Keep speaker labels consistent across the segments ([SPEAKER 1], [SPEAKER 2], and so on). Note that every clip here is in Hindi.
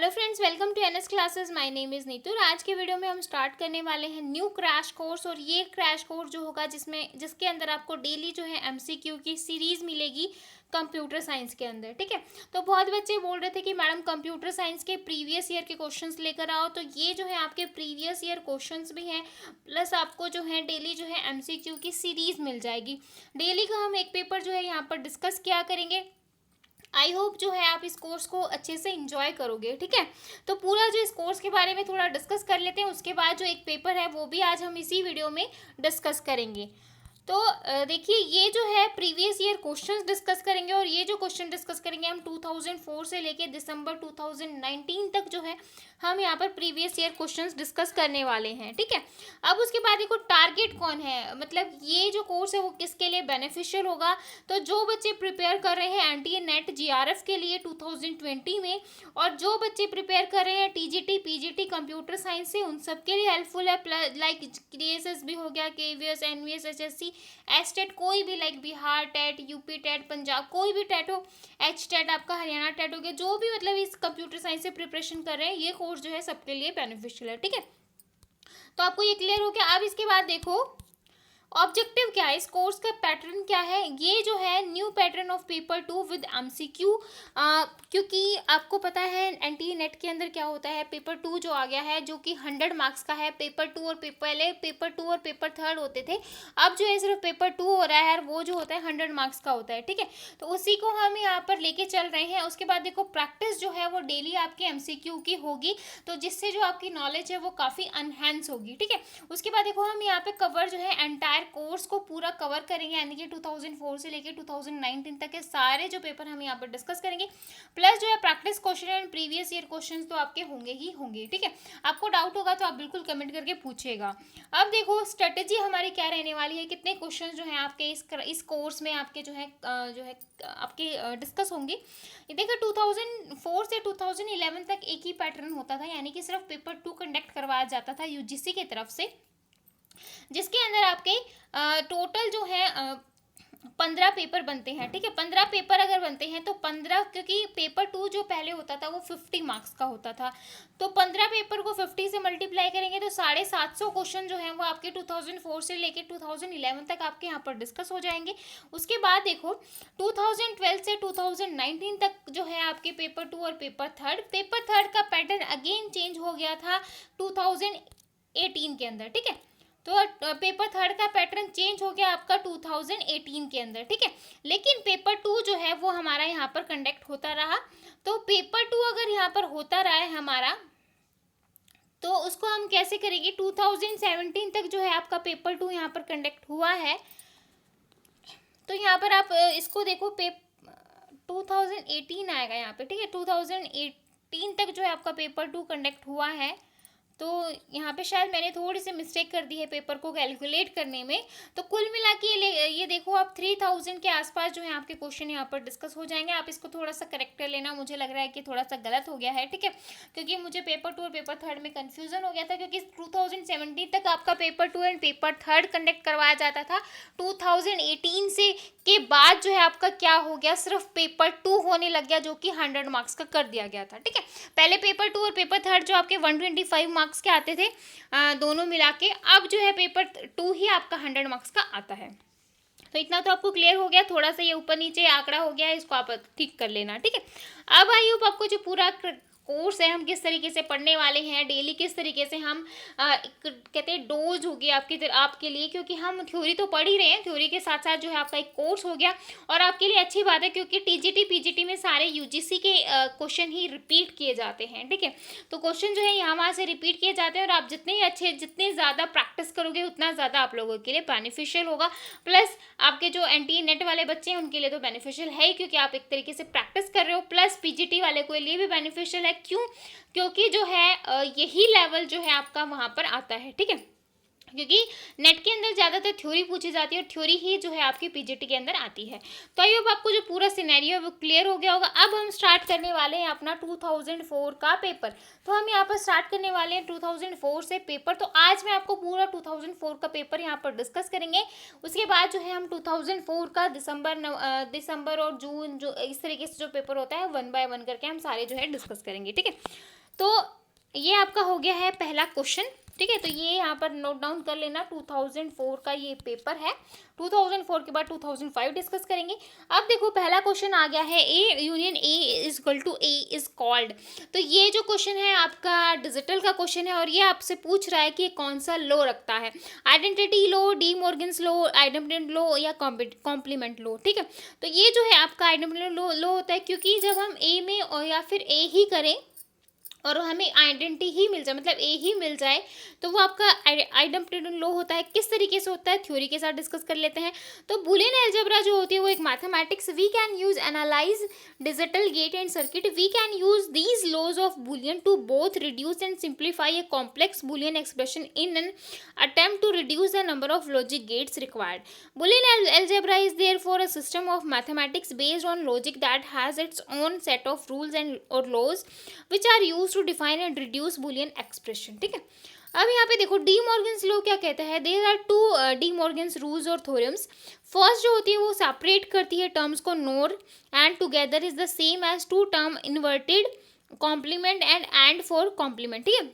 [SPEAKER 1] Hello friends, welcome to NS classes. My name is Neetu. आज के वीडियो में हम स्टार्ट करने वाले हैं न्यू क्रैश कोर्स। और ये क्रैश कोर्स जो होगा जिसके अंदर आपको डेली जो है एमसीक्यू की सीरीज़ मिलेगी कंप्यूटर साइंस के अंदर। ठीक है, तो बहुत बच्चे बोल रहे थे कि मैडम कंप्यूटर साइंस के प्रीवियस ईयर के क्वेश्चंस लेकर आओ, तो ये जो है आपके प्रीवियस ईयर क्वेश्चंस भी हैं, प्लस आपको जो है डेली जो है एमसीक्यू की सीरीज़ मिल जाएगी। डेली का हम एक पेपर जो है यहाँ पर डिस्कस किया करेंगे। आई होप जो है आप इस कोर्स को अच्छे से इंजॉय करोगे। ठीक है, तो पूरा जो इस कोर्स के बारे में थोड़ा डिस्कस कर लेते हैं, उसके बाद जो एक पेपर है वो भी आज हम इसी वीडियो में डिस्कस करेंगे। तो देखिए, ये जो है प्रीवियस ईयर क्वेश्चंस डिस्कस करेंगे, और ये जो क्वेश्चन डिस्कस करेंगे हम 2004 से लेके दिसंबर 2019 तक जो है हम यहाँ पर प्रीवियस ईयर क्वेश्चंस डिस्कस करने वाले हैं। ठीक है, अब उसके बाद देखो टारगेट कौन है, मतलब ये जो कोर्स है वो किसके लिए बेनिफिशियल होगा। तो जो बच्चे प्रिपेयर कर रहे हैं एनटीए नेट जीआरएफ के लिए 2020 में, और जो बच्चे प्रिपेयर कर रहे हैं टीजीटी पीजीटी कंप्यूटर साइंस से, उन सब के लिए हेल्पफुल है। लाइक डीएसएस भी हो गया, केवीएस, एनवीएस, एचएससी, एसटेट, कोई भी like Bihar TET, UP TET, Punjab, कोई भी टेट हो, एच टेट आपका हरियाणा टेट हो गया, जो भी मतलब इस कंप्यूटर साइंस से प्रिपरेशन कर रहे हैं, ये कोर्स जो है सबके लिए बेनिफिशियल है। ठीक है, तो आपको ये क्लियर हो गया। अब इसके बाद देखो ऑब्जेक्टिव क्या है, इस कोर्स का पैटर्न क्या है। ये जो है new pattern of paper 2 with MCQ, क्योंकि आपको पता है एनटीए नेट के अंदर क्या होता है, पेपर 2 जो आ गया है जो कि 100 मार्क्स का है। पेपर 2 और पहले पेपर 2 और पेपर 3 होते थे, अब जो है सिर्फ पेपर 2 हो रहा है, वो जो होता है 100 मार्क्स का होता है। ठीक है, तो उसी को हम यहाँ पर लेके चल रहे हैं। उसके बाद देखो प्रैक्टिस जो है वो डेली आपके एमसीक्यू की होगी, तो जिससे जो आपकी नॉलेज है वो काफ़ी अनहेंस होगी। ठीक है, उसके बाद देखो हम यहाँ पे कवर जो है एंटायर कोर्स को पूरा कवर करेंगे, यानी कि 2004 से लेके 2019 तक के सारे जो पेपर हम यहाँ पर डिस्कस करेंगे, प्लस जो है practice question and previous year questions तो आपके होंगे ही होंगे। ठीक है, आपको डाउट होगा तो आप बिल्कुल कमेंट करके पूछिएगा। अब देखो स्ट्रेटेजी हमारी क्या रहने वाली है, कितने क्वेश्चन जो है आपके इस कोर्स में आपके जो है आपके डिस्कस होंगे। ये देखो 2004 से 2011 तक एक ही पैटर्न होता था, यानी कि सिर्फ पेपर 2 कंडक्ट करवाया जाता था यूजीसी की तरफ से, जिसके अंदर आपके टोटल जो है 15 पेपर बनते हैं। ठीक है, 15 पेपर अगर बनते हैं तो 15, क्योंकि पेपर 2 जो पहले होता था वो 50 मार्क्स का होता था, तो 15 पेपर को 50 से मल्टीप्लाई करेंगे तो 750 क्वेश्चन जो हैं वो आपके 2004 से लेके 2011 तक आपके यहाँ पर डिस्कस हो जाएंगे। उसके बाद देखो 2012 से 2019 तक जो है आपके पेपर 2 और पेपर थर्ड का पैटर्न अगेन चेंज हो गया था 2018 के अंदर। ठीक है, तो पेपर थर्ड का पैटर्न चेंज हो गया आपका 2018 के अंदर। ठीक है, लेकिन पेपर 2 जो है वो हमारा यहाँ पर कंडक्ट होता रहा। तो पेपर 2 अगर यहाँ पर होता रहा है हमारा, तो उसको हम कैसे करेंगे, 2017 तक जो है आपका पेपर 2 यहाँ पर कंडक्ट हुआ है। तो यहाँ पर आप इसको देखो 2018 आएगा यहाँ पे। ठीक है, 2018 तक जो है आपका पेपर 2 कंडक्ट हुआ है। तो यहाँ पे शायद मैंने थोड़ी सी मिस्टेक कर दी है पेपर को कैलकुलेट करने में। तो कुल मिला के ये देखो आप 3000 के आसपास जो है आपके क्वेश्चन यहाँ पर डिस्कस हो जाएंगे। आप इसको थोड़ा सा करेक्ट कर लेना, मुझे लग रहा है कि थोड़ा सा गलत हो गया है। ठीक है, क्योंकि मुझे पेपर 2 और पेपर थर्ड में कन्फ्यूजन हो गया था, क्योंकि 2017 तक आपका paper 2 and paper third conduct करवाया जाता था। 2018 से के बाद जो है आपका क्या हो गया, सिर्फ पेपर 2 होने लग गया, जो कि 100 मार्क्स का कर दिया गया था। ठीक है, पहले पेपर 2 और पेपर थर्ड जो आपके 125 मार्क्स के आते थे दोनों मिला के, अब जो है पेपर 2 ही आपका 100 मार्क्स का आता है। तो इतना तो आपको क्लियर हो गया, थोड़ा सा ये ऊपर नीचे आंकड़ा हो गया है, इसको आप ठीक कर लेना। ठीक है, अब आई होप आपको जो पूरा कोर्स है हम किस तरीके से पढ़ने वाले हैं, डेली किस तरीके से हम कहते हैं डोज होगी आपके लिए, क्योंकि हम थ्योरी तो पढ़ ही रहे हैं, थ्योरी के साथ साथ जो है आपका एक कोर्स हो गया। और आपके लिए अच्छी बात है, क्योंकि टीजीटी पीजीटी में सारे यूजीसी के क्वेश्चन ही रिपीट किए जाते हैं। ठीक है, तो क्वेश्चन जो है यहाँ वहाँ से रिपीट किए जाते हैं, और आप जितने ज़्यादा प्रैक्टिस करोगे उतना ज़्यादा आप लोगों के लिए बेनिफिशियल होगा। प्लस आपके जो एनटीए नेट वाले बच्चे हैं उनके लिए तो बेनिफिशियल है ही, क्योंकि आप एक तरीके से प्रैक्टिस कर रहे हो, प्लस पीजीटी वाले के लिए भी बेनिफिशियल है। क्यों? क्योंकि जो है यही लेवल जो है आपका वहाँ पर आता है। ठीक है, क्योंकि नेट के अंदर ज़्यादातर थ्योरी पूछी जाती है और थ्योरी ही जो है आपकी पीजीटी के अंदर आती है। तो आई होप आपको जो पूरा सिनेरियो है वो क्लियर हो गया होगा। अब हम स्टार्ट करने वाले हैं अपना 2004 का पेपर। तो हम यहाँ पर स्टार्ट करने वाले हैं 2004 से पेपर। तो आज मैं आपको पूरा 2004 का पेपर यहाँ पर डिस्कस करेंगे। उसके बाद जो है हम 2004 का दिसंबर और जून जो इस तरीके से जो पेपर होता है 1 बाय 1 करके हम सारे जो है डिस्कस करेंगे। ठीक है, तो ये आपका हो गया है पहला क्वेश्चन। ठीक है, तो ये यहाँ पर नोट डाउन कर लेना, 2004 का ये पेपर है। 2004 के बाद 2005 डिस्कस करेंगे। अब देखो पहला क्वेश्चन आ गया है, A union A is equal to A is called. तो ये जो क्वेश्चन है आपका डिजिटल का क्वेश्चन है और ये आपसे पूछ रहा है कि कौन सा लॉ रखता है, identity law, D Morgan's law, identity law या कॉम्प्लीमेंट लॉ। ठीक है, तो ये जो है आपका आइडेंटिटी लॉ होता है, क्योंकि जब हम ए में और या फिर ए ही करें और हमें आइडेंटिटी ही मिल जाए, मतलब ए ही मिल जाए, तो वो आपका आइडेंटिटी लॉ होता है। किस तरीके से होता है थ्योरी के साथ डिस्कस कर लेते हैं। तो बुलियन अलजेब्रा जो होती है वो एक mathematics, we can use analyse digital gate and circuit, we can use these laws of Boolean to both reduce and simplify a complex Boolean expression in an attempt to reduce the number of logic gates required. Boolean algebra is therefore a system of mathematics based on logic that has its own set of rules and और laws which are use to define and reduce Boolean expression. ठीक है, अब यहाँ पे देखो डी मॉर्गन्स लॉ क्या कहता है, there are two De Morgan's rules और थ्योरम्स। फर्स्ट जो होती है वो सेपरेट करती है टर्म्स को, NOR and together is the same as two term inverted complement and for complement. ठीक है,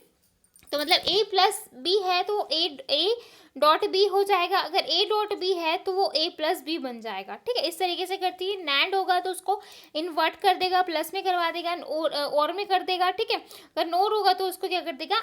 [SPEAKER 1] तो मतलब ए प्लस बी है तो ए डॉट बी हो जाएगा, अगर ए डॉट बी है तो वो ए प्लस बी बन जाएगा। ठीक है, इस तरीके से करती है। नैंड होगा तो उसको इन्वर्ट कर देगा, प्लस में करवा देगा, और में कर देगा। ठीक है, अगर नोर होगा तो उसको क्या कर देगा,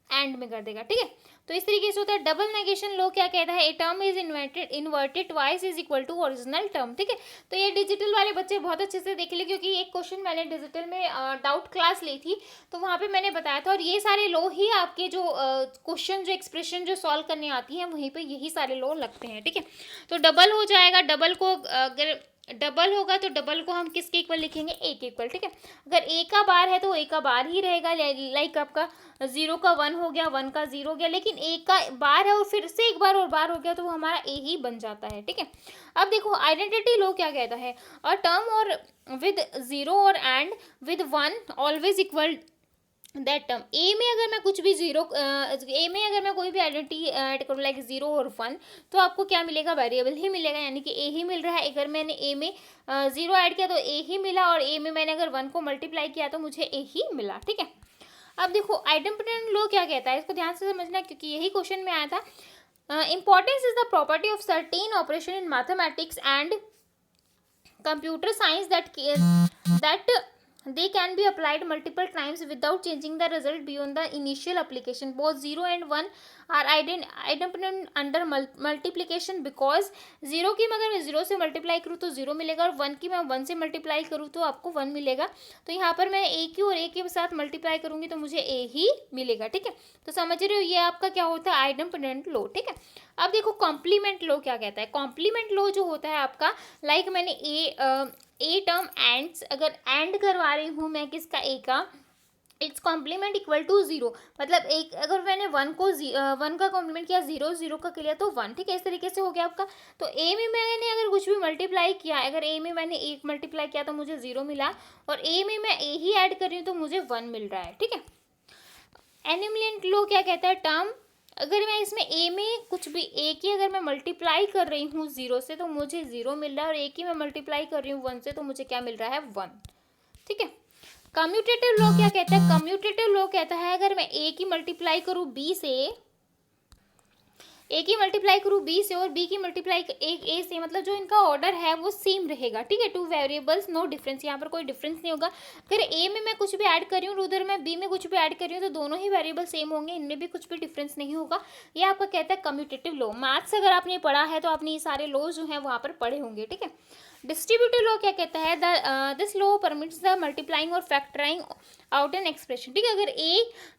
[SPEAKER 1] एंड में कर देगा। ठीक है, तो इस तरीके से होता है। डबल नेगेशन लॉ क्या कहता है, A term is inverted twice is equal to original term. ठीक है, तो ये डिजिटल वाले बच्चे बहुत अच्छे से देख ले, क्योंकि एक क्वेश्चन मैंने डिजिटल में डाउट क्लास ली थी तो वहाँ पे मैंने बताया था, और ये सारे लॉ ही आपके जो क्वेश्चन जो एक्सप्रेशन जो सॉल्व करने आती हैं वहीं पे यही सारे लॉ लगते हैं। ठीक है, तो डबल हो जाएगा, डबल को अगर डबल होगा तो डबल को हम किसके इक्वल लिखेंगे, ए के इक्वल। ठीक है, अगर ए का बार है तो ए का बार ही रहेगा, लाइक आपका 0 का 1 हो गया, 1 का 0 हो गया, लेकिन ए का बार है और फिर से एक बार और बार हो गया तो वो हमारा ए ही बन जाता है। ठीक है, अब देखो आइडेंटिटी लॉ क्या कहता है, और टर्म और विद 0 और AND with 1 always equal that term. A में अगर मैं कुछ भी ए में अगर मैं कोई भी आइडेंटिटी ऐड करूँ लाइक 0 और 1 तो आपको क्या मिलेगा, वेरिएबल ही मिलेगा, यानी कि ए ही मिल रहा है। अगर मैंने ए में 0 ऐड किया तो ए ही मिला, और ए में मैंने अगर 1 को मल्टीप्लाई किया तो मुझे ए ही मिला। ठीक है, अब देखो आइडेंटिटी लॉ क्या कहता है, इसको ध्यान से समझना क्योंकि यही क्वेश्चन में आया था। Importance is the property of certain operation in mathematics and computer science that they can be applied multiple times without changing the result beyond the initial application. Both 0 and 1 are independent under multiplication because 0 की अगर मैं 0 से मल्टीप्लाई करूँ तो 0 मिलेगा, और 1 की मैं 1 से मल्टीप्लाई करूँ तो आपको 1 मिलेगा। तो यहाँ पर मैं ए की और ए के साथ मल्टीप्लाई करूँगी तो मुझे ए ही मिलेगा। ठीक है, तो समझ रहे हो ये आपका क्या होता है, आइडेंटिटी लॉ। ठीक है, अब देखो कॉम्प्लीमेंट लॉ क्या कहता है। कॉम्प्लीमेंट लॉ जो होता है आपका, लाइक मैंने ए टर्म एंड्स, अगर एंड करवा रही हूँ मैं किसका, ए का, इट्स कॉम्प्लीमेंट इक्वल टू 0, मतलब एक अगर मैंने 1 का कॉम्प्लीमेंट किया, 0 का किया तो 1। ठीक है, इस तरीके से हो गया आपका। तो ए में मैंने अगर कुछ भी मल्टीप्लाई किया, अगर ए में मैंने 1 मल्टीप्लाई किया तो मुझे 0 मिला, और ए में मैं ए ही ऐड कर रही हूँ तो मुझे 1 मिल रहा है। ठीक है, एनिमलेंट लॉ क्या कहता है, टर्म अगर मैं इसमें ए में कुछ भी ए की अगर मैं मल्टीप्लाई कर रही हूँ 0 से तो मुझे 0 मिल रहा है, और ए की मैं मल्टीप्लाई कर रही हूँ 1 से तो मुझे क्या मिल रहा है, 1। ठीक है, कम्यूटेटिव लॉ क्या कहता है, कम्यूटेटिव लॉ कहता है अगर मैं ए की मल्टीप्लाई करूँ बी से, ए की मल्टीप्लाई करूँ बी से और बी की मल्टीप्लाई ए से, मतलब जो इनका ऑर्डर है वो सेम रहेगा। ठीक है, 2 वेरिएबल्स नो डिफरेंस, यहाँ पर कोई डिफरेंस नहीं होगा। अगर ए में मैं कुछ भी ऐड कर रही हूँ और उधर मैं बी में कुछ भी ऐड कर रही हूँ तो दोनों ही वेरिएबल सेम होंगे, इनमें भी कुछ भी डिफरेंस नहीं होगा। ये आपका कहता है कम्यूटेटिव लॉ। मैथ्स अगर आपने पढ़ा है तो आपने ये सारे लॉ जो हैं वहाँ पर पढ़े होंगे। ठीक है, डिस्ट्रीब्यूटिव लॉ क्या कहता है, this law permits the multiplying और फैक्टराइंग आउट एन एक्सप्रेशन। ठीक है,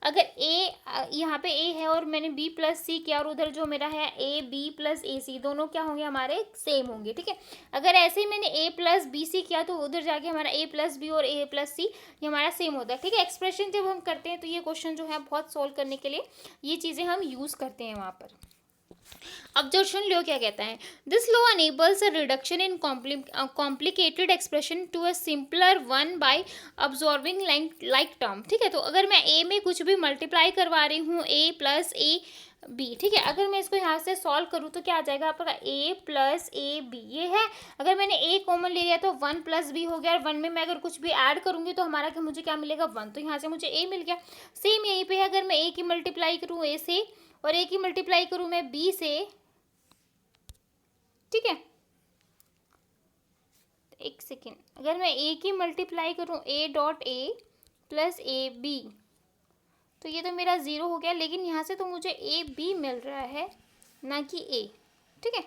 [SPEAKER 1] अगर ए यहाँ पे ए है और मैंने बी प्लस सी किया और उधर जो मेरा है ए बी प्लस ए सी, दोनों क्या होंगे, हमारे सेम होंगे। ठीक है, अगर ऐसे ही मैंने ए प्लस बी सी किया तो उधर जाके हमारा ए प्लस बी और ए प्लस सी ये हमारा सेम होता है। ठीक है, एक्सप्रेशन जब हम करते हैं तो ये क्वेश्चन जो है बहुत सॉल्व करने के लिए ये चीज़ें हम यूज़ करते हैं वहाँ पर। अब जो सुन लो क्या कहता है, this law enables a reduction in complicated expression to a simpler one by absorbing like term. ठीक है, तो अगर मैं ए में कुछ भी मल्टीप्लाई करवा रही हूँ, ए प्लस ए बी, ठीक है, अगर मैं इसको यहाँ से सॉल्व करूँ तो क्या आ जाएगा आपका, ए प्लस ए बी, ये है। अगर मैंने ए कॉमन ले लिया तो वन प्लस बी हो गया, और वन में मैं अगर कुछ भी ऐड करूँगी तो हमारा मुझे क्या मिलेगा, वन, तो यहाँ से मुझे ए मिल गया। सेम यहीं पे है, अगर मैं ए की मल्टीप्लाई करूँ ए से और ए की मल्टीप्लाई करूँ मैं बी से, ठीक है, एक सेकेंड, अगर मैं ए की मल्टीप्लाई करूँ A dot A plus A B, तो ये तो मेरा ज़ीरो हो गया, लेकिन यहाँ से तो मुझे ए बी मिल रहा है ना कि ए। ठीक है,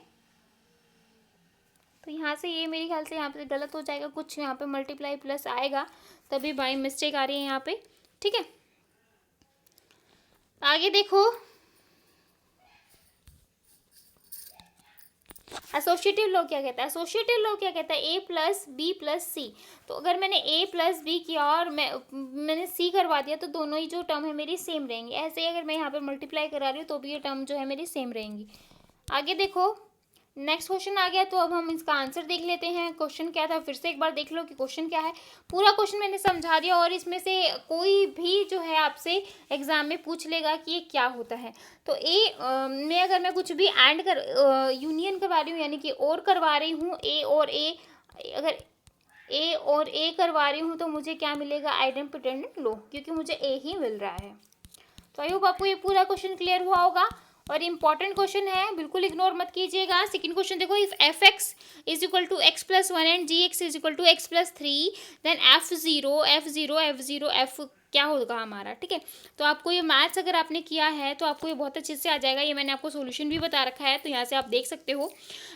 [SPEAKER 1] तो यहाँ से ये मेरे ख्याल से यहाँ पे गलत हो जाएगा, कुछ यहाँ पे मल्टीप्लाई प्लस आएगा, तभी बाई मिस्टेक आ रही है यहाँ पे। ठीक है, आगे देखो, एसोसिएटिव लॉ क्या कहता है, एसोसिएटिव लॉ क्या कहता है, ए प्लस बी प्लस सी। तो अगर मैंने ए प्लस बी किया और मैंने सी करवा दिया तो दोनों ही जो टर्म है मेरी सेम रहेंगी। ऐसे ही अगर मैं यहाँ पे मल्टीप्लाई करा रही हूँ तो भी ये टर्म जो है मेरी सेम रहेंगी। आगे देखो, नेक्स्ट क्वेश्चन आ गया, तो अब हम इसका आंसर देख लेते हैं। क्वेश्चन क्या था, फिर से एक बार देख लो कि क्वेश्चन क्या है। पूरा क्वेश्चन मैंने समझा दिया, और इसमें से कोई भी जो है आपसे एग्जाम में पूछ लेगा कि ये क्या होता है। तो ए में अगर मैं कुछ भी एंड कर यूनियन करवा रही हूँ, यानी कि और करवा रही हूँ, ए और ए, अगर ए और ए करवा रही हूँ तो मुझे क्या मिलेगा, आइडेंटिटी लो, क्योंकि मुझे ए ही मिल रहा है। तो आई होप आपको ये पूरा क्वेश्चन क्लियर हुआ होगा, और इंपॉर्टेंट क्वेश्चन है, बिल्कुल इग्नोर मत कीजिएगा। सेकंड क्वेश्चन देखो, if F X is equal to X plus one and G X is equal to X plus three, then F zero F क्या होगा हमारा। ठीक है, तो आपको ये मैथ्स अगर आपने किया है तो आपको ये बहुत अच्छे से आ जाएगा। ये मैंने आपको सोल्यूशन भी बता रखा है, तो यहाँ से आप देख सकते हो।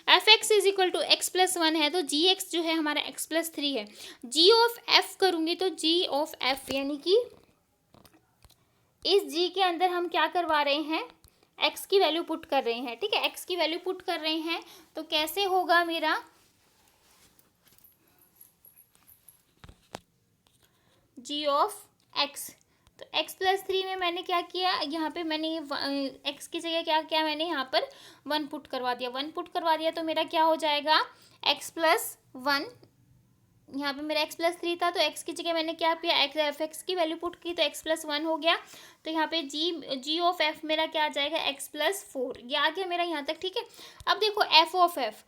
[SPEAKER 1] F X is equal to X plus one है, तो जी एक्स जो है हमारा एक्स प्लस थ्री है। जी ऑफ एफ करूँगी तो जी ऑफ एफ, यानी कि इस जी के अंदर हम क्या करवा रहे हैं, एक्स की वैल्यू पुट कर रहे हैं। ठीक है, एक्स की वैल्यू पुट कर रहे हैं, तो कैसे होगा मेरा जी ऑफ एक्स। तो एक्स प्लस थ्री में मैंने क्या किया, यहाँ पे मैंने एक्स की जगह क्या किया, मैंने यहाँ पर वन पुट करवा दिया। वन पुट करवा दिया तो मेरा क्या हो जाएगा, एक्स प्लस वन। यहाँ पे मेरा एक्स प्लस थ्री था, तो एक्स की जगह मैंने क्या किया, एक्स एफ एक्स की वैल्यू पुट की, तो एक्स प्लस वन हो गया। तो यहाँ पे जी ऑफ एफ मेरा क्या आ जाएगा, एक्स प्लस फोर। ये आ गया मेरा यहाँ तक। ठीक है, अब देखो एफ ऑफ एफ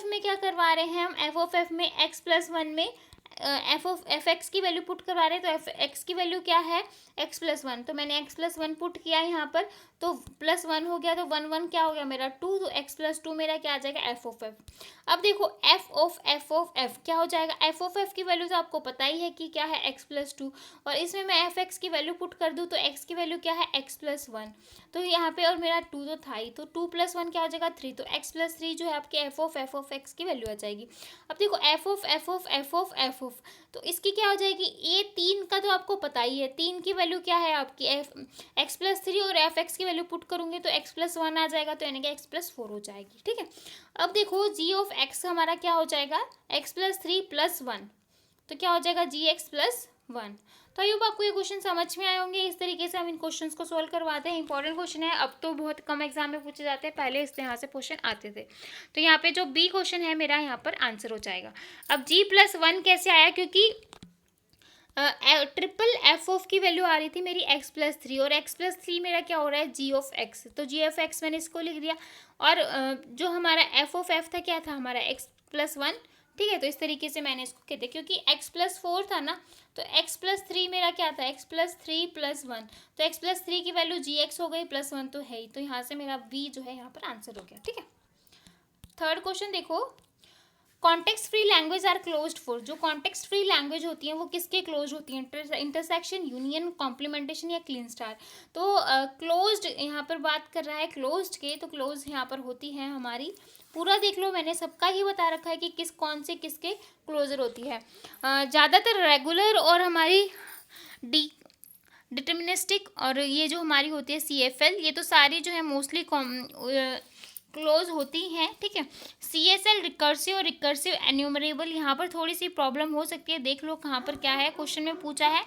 [SPEAKER 1] में क्या करवा रहे हैं हम, एफ ऑफ एफ में एक्स प्लस वन में एफ एक्स की वैल्यू पुट करवा रहे हैं। तो एफ एक्स की वैल्यू क्या है, एक्स प्लस वन, तो मैंने एक्स प्लस वन पुट किया यहाँ पर, तो प्लस वन हो गया, तो वन वन क्या हो गया मेरा टू, तो एक्स प्लस टू मेरा क्या आ जाएगा, एफ ऑफ एफ। अब देखो एफ ऑफ एफ क्या हो जाएगा, एफ ऑफ एफ की वैल्यू तो आपको पता ही है कि क्या है, एक्स प्लस टू, और इसमें मैं एफ एक्स की वैल्यू पुट कर दूँ तो एक्स की वैल्यू क्या है, एक्स प्लस वन। तो यहाँ पे और मेरा टू तो था ही, तो टू प्लस वन क्या हो जाएगा, थ्री, तो एक्स प्लस थ्री जो है आपके एफ ऑफ एक्स की वैल्यू आ जाएगी। अब देखो एफ ऑफ, तो इसकी क्या हो जाएगी, ये तीन का तो आपको पता ही है, तीन की वैल्यू क्या है आपकी एक्स प्लस थ्री, और एफ एक्स की वैल्यू पुट करूँगी तो एक्स प्लस वन आ जाएगा, तो यानी कि एक्स प्लस फोर हो जाएगी। ठीक है, अब देखो जी ऑफ एक्स हमारा क्या हो जाएगा, x plus three plus one, तो क्या हो जाएगा जी एक्स प्लस वन। तो आई होप आपको ये क्वेश्चन समझ में आए होंगे। इस तरीके से हम इन क्वेश्चंस को सोल्व करवाते हैं। इंपॉर्टेंट क्वेश्चन है, अब तो बहुत कम एग्जाम में पूछे जाते हैं, पहले इस तरह से क्वेश्चन आते थे। तो यहाँ पे जो बी क्वेश्चन है मेरा यहाँ पर आंसर हो जाएगा। अब जी प्लस वन कैसे आया, क्योंकि ट्रिपल एफ ऑफ की वैल्यू आ रही थी मेरी एक्स प्लस थ्री, और एक्स प्लस थ्री मेरा क्या हो रहा है, जी ऑफ एक्स, तो जी ऑफ एक्स मैंने इसको लिख दिया। और जो हमारा एफ ऑफ एफ था क्या था हमारा, एक्स प्लस वन। ठीक है, तो इस तरीके से मैंने इसको कहते, क्योंकि एक्स प्लस फोर था ना, तो एक्स प्लस थ्री मेरा क्या था, x plus three plus one, तो एक्स प्लस थ्री की वैल्यू जी एक्स हो गई, प्लस वन तो है ही, तो यहाँ से मेरा बी जो है यहाँ पर आंसर हो गया। ठीक है, थर्ड क्वेश्चन देखो, context free language are closed for, जो कॉन्टेक्स्ट फ्री लैंग्वेज होती हैं वो किसके क्लोज होती हैं, इंटरसेक्शन, यूनियन, कॉम्प्लीमेंटेशन या क्लीन स्टार। तो क्लोज्ड यहाँ पर बात कर रहा है क्लोज्ड के, तो क्लोज यहाँ पर होती है हमारी, पूरा देख लो मैंने सबका ही बता रखा है कि किस कौन से किसके क्लोजर होती है। ज़्यादातर रेगुलर और हमारी डिटर्मिनिस्टिक, और ये जो हमारी होती है CFL, ये तो सारी जो है मोस्टली क्लोज होती हैं। ठीक है, CSL रिकर्सिव और रिकर्सिव एन्यूमरेबल, यहाँ पर थोड़ी सी प्रॉब्लम हो सकती है, देख लो कहाँ पर क्या है, क्वेश्चन में पूछा है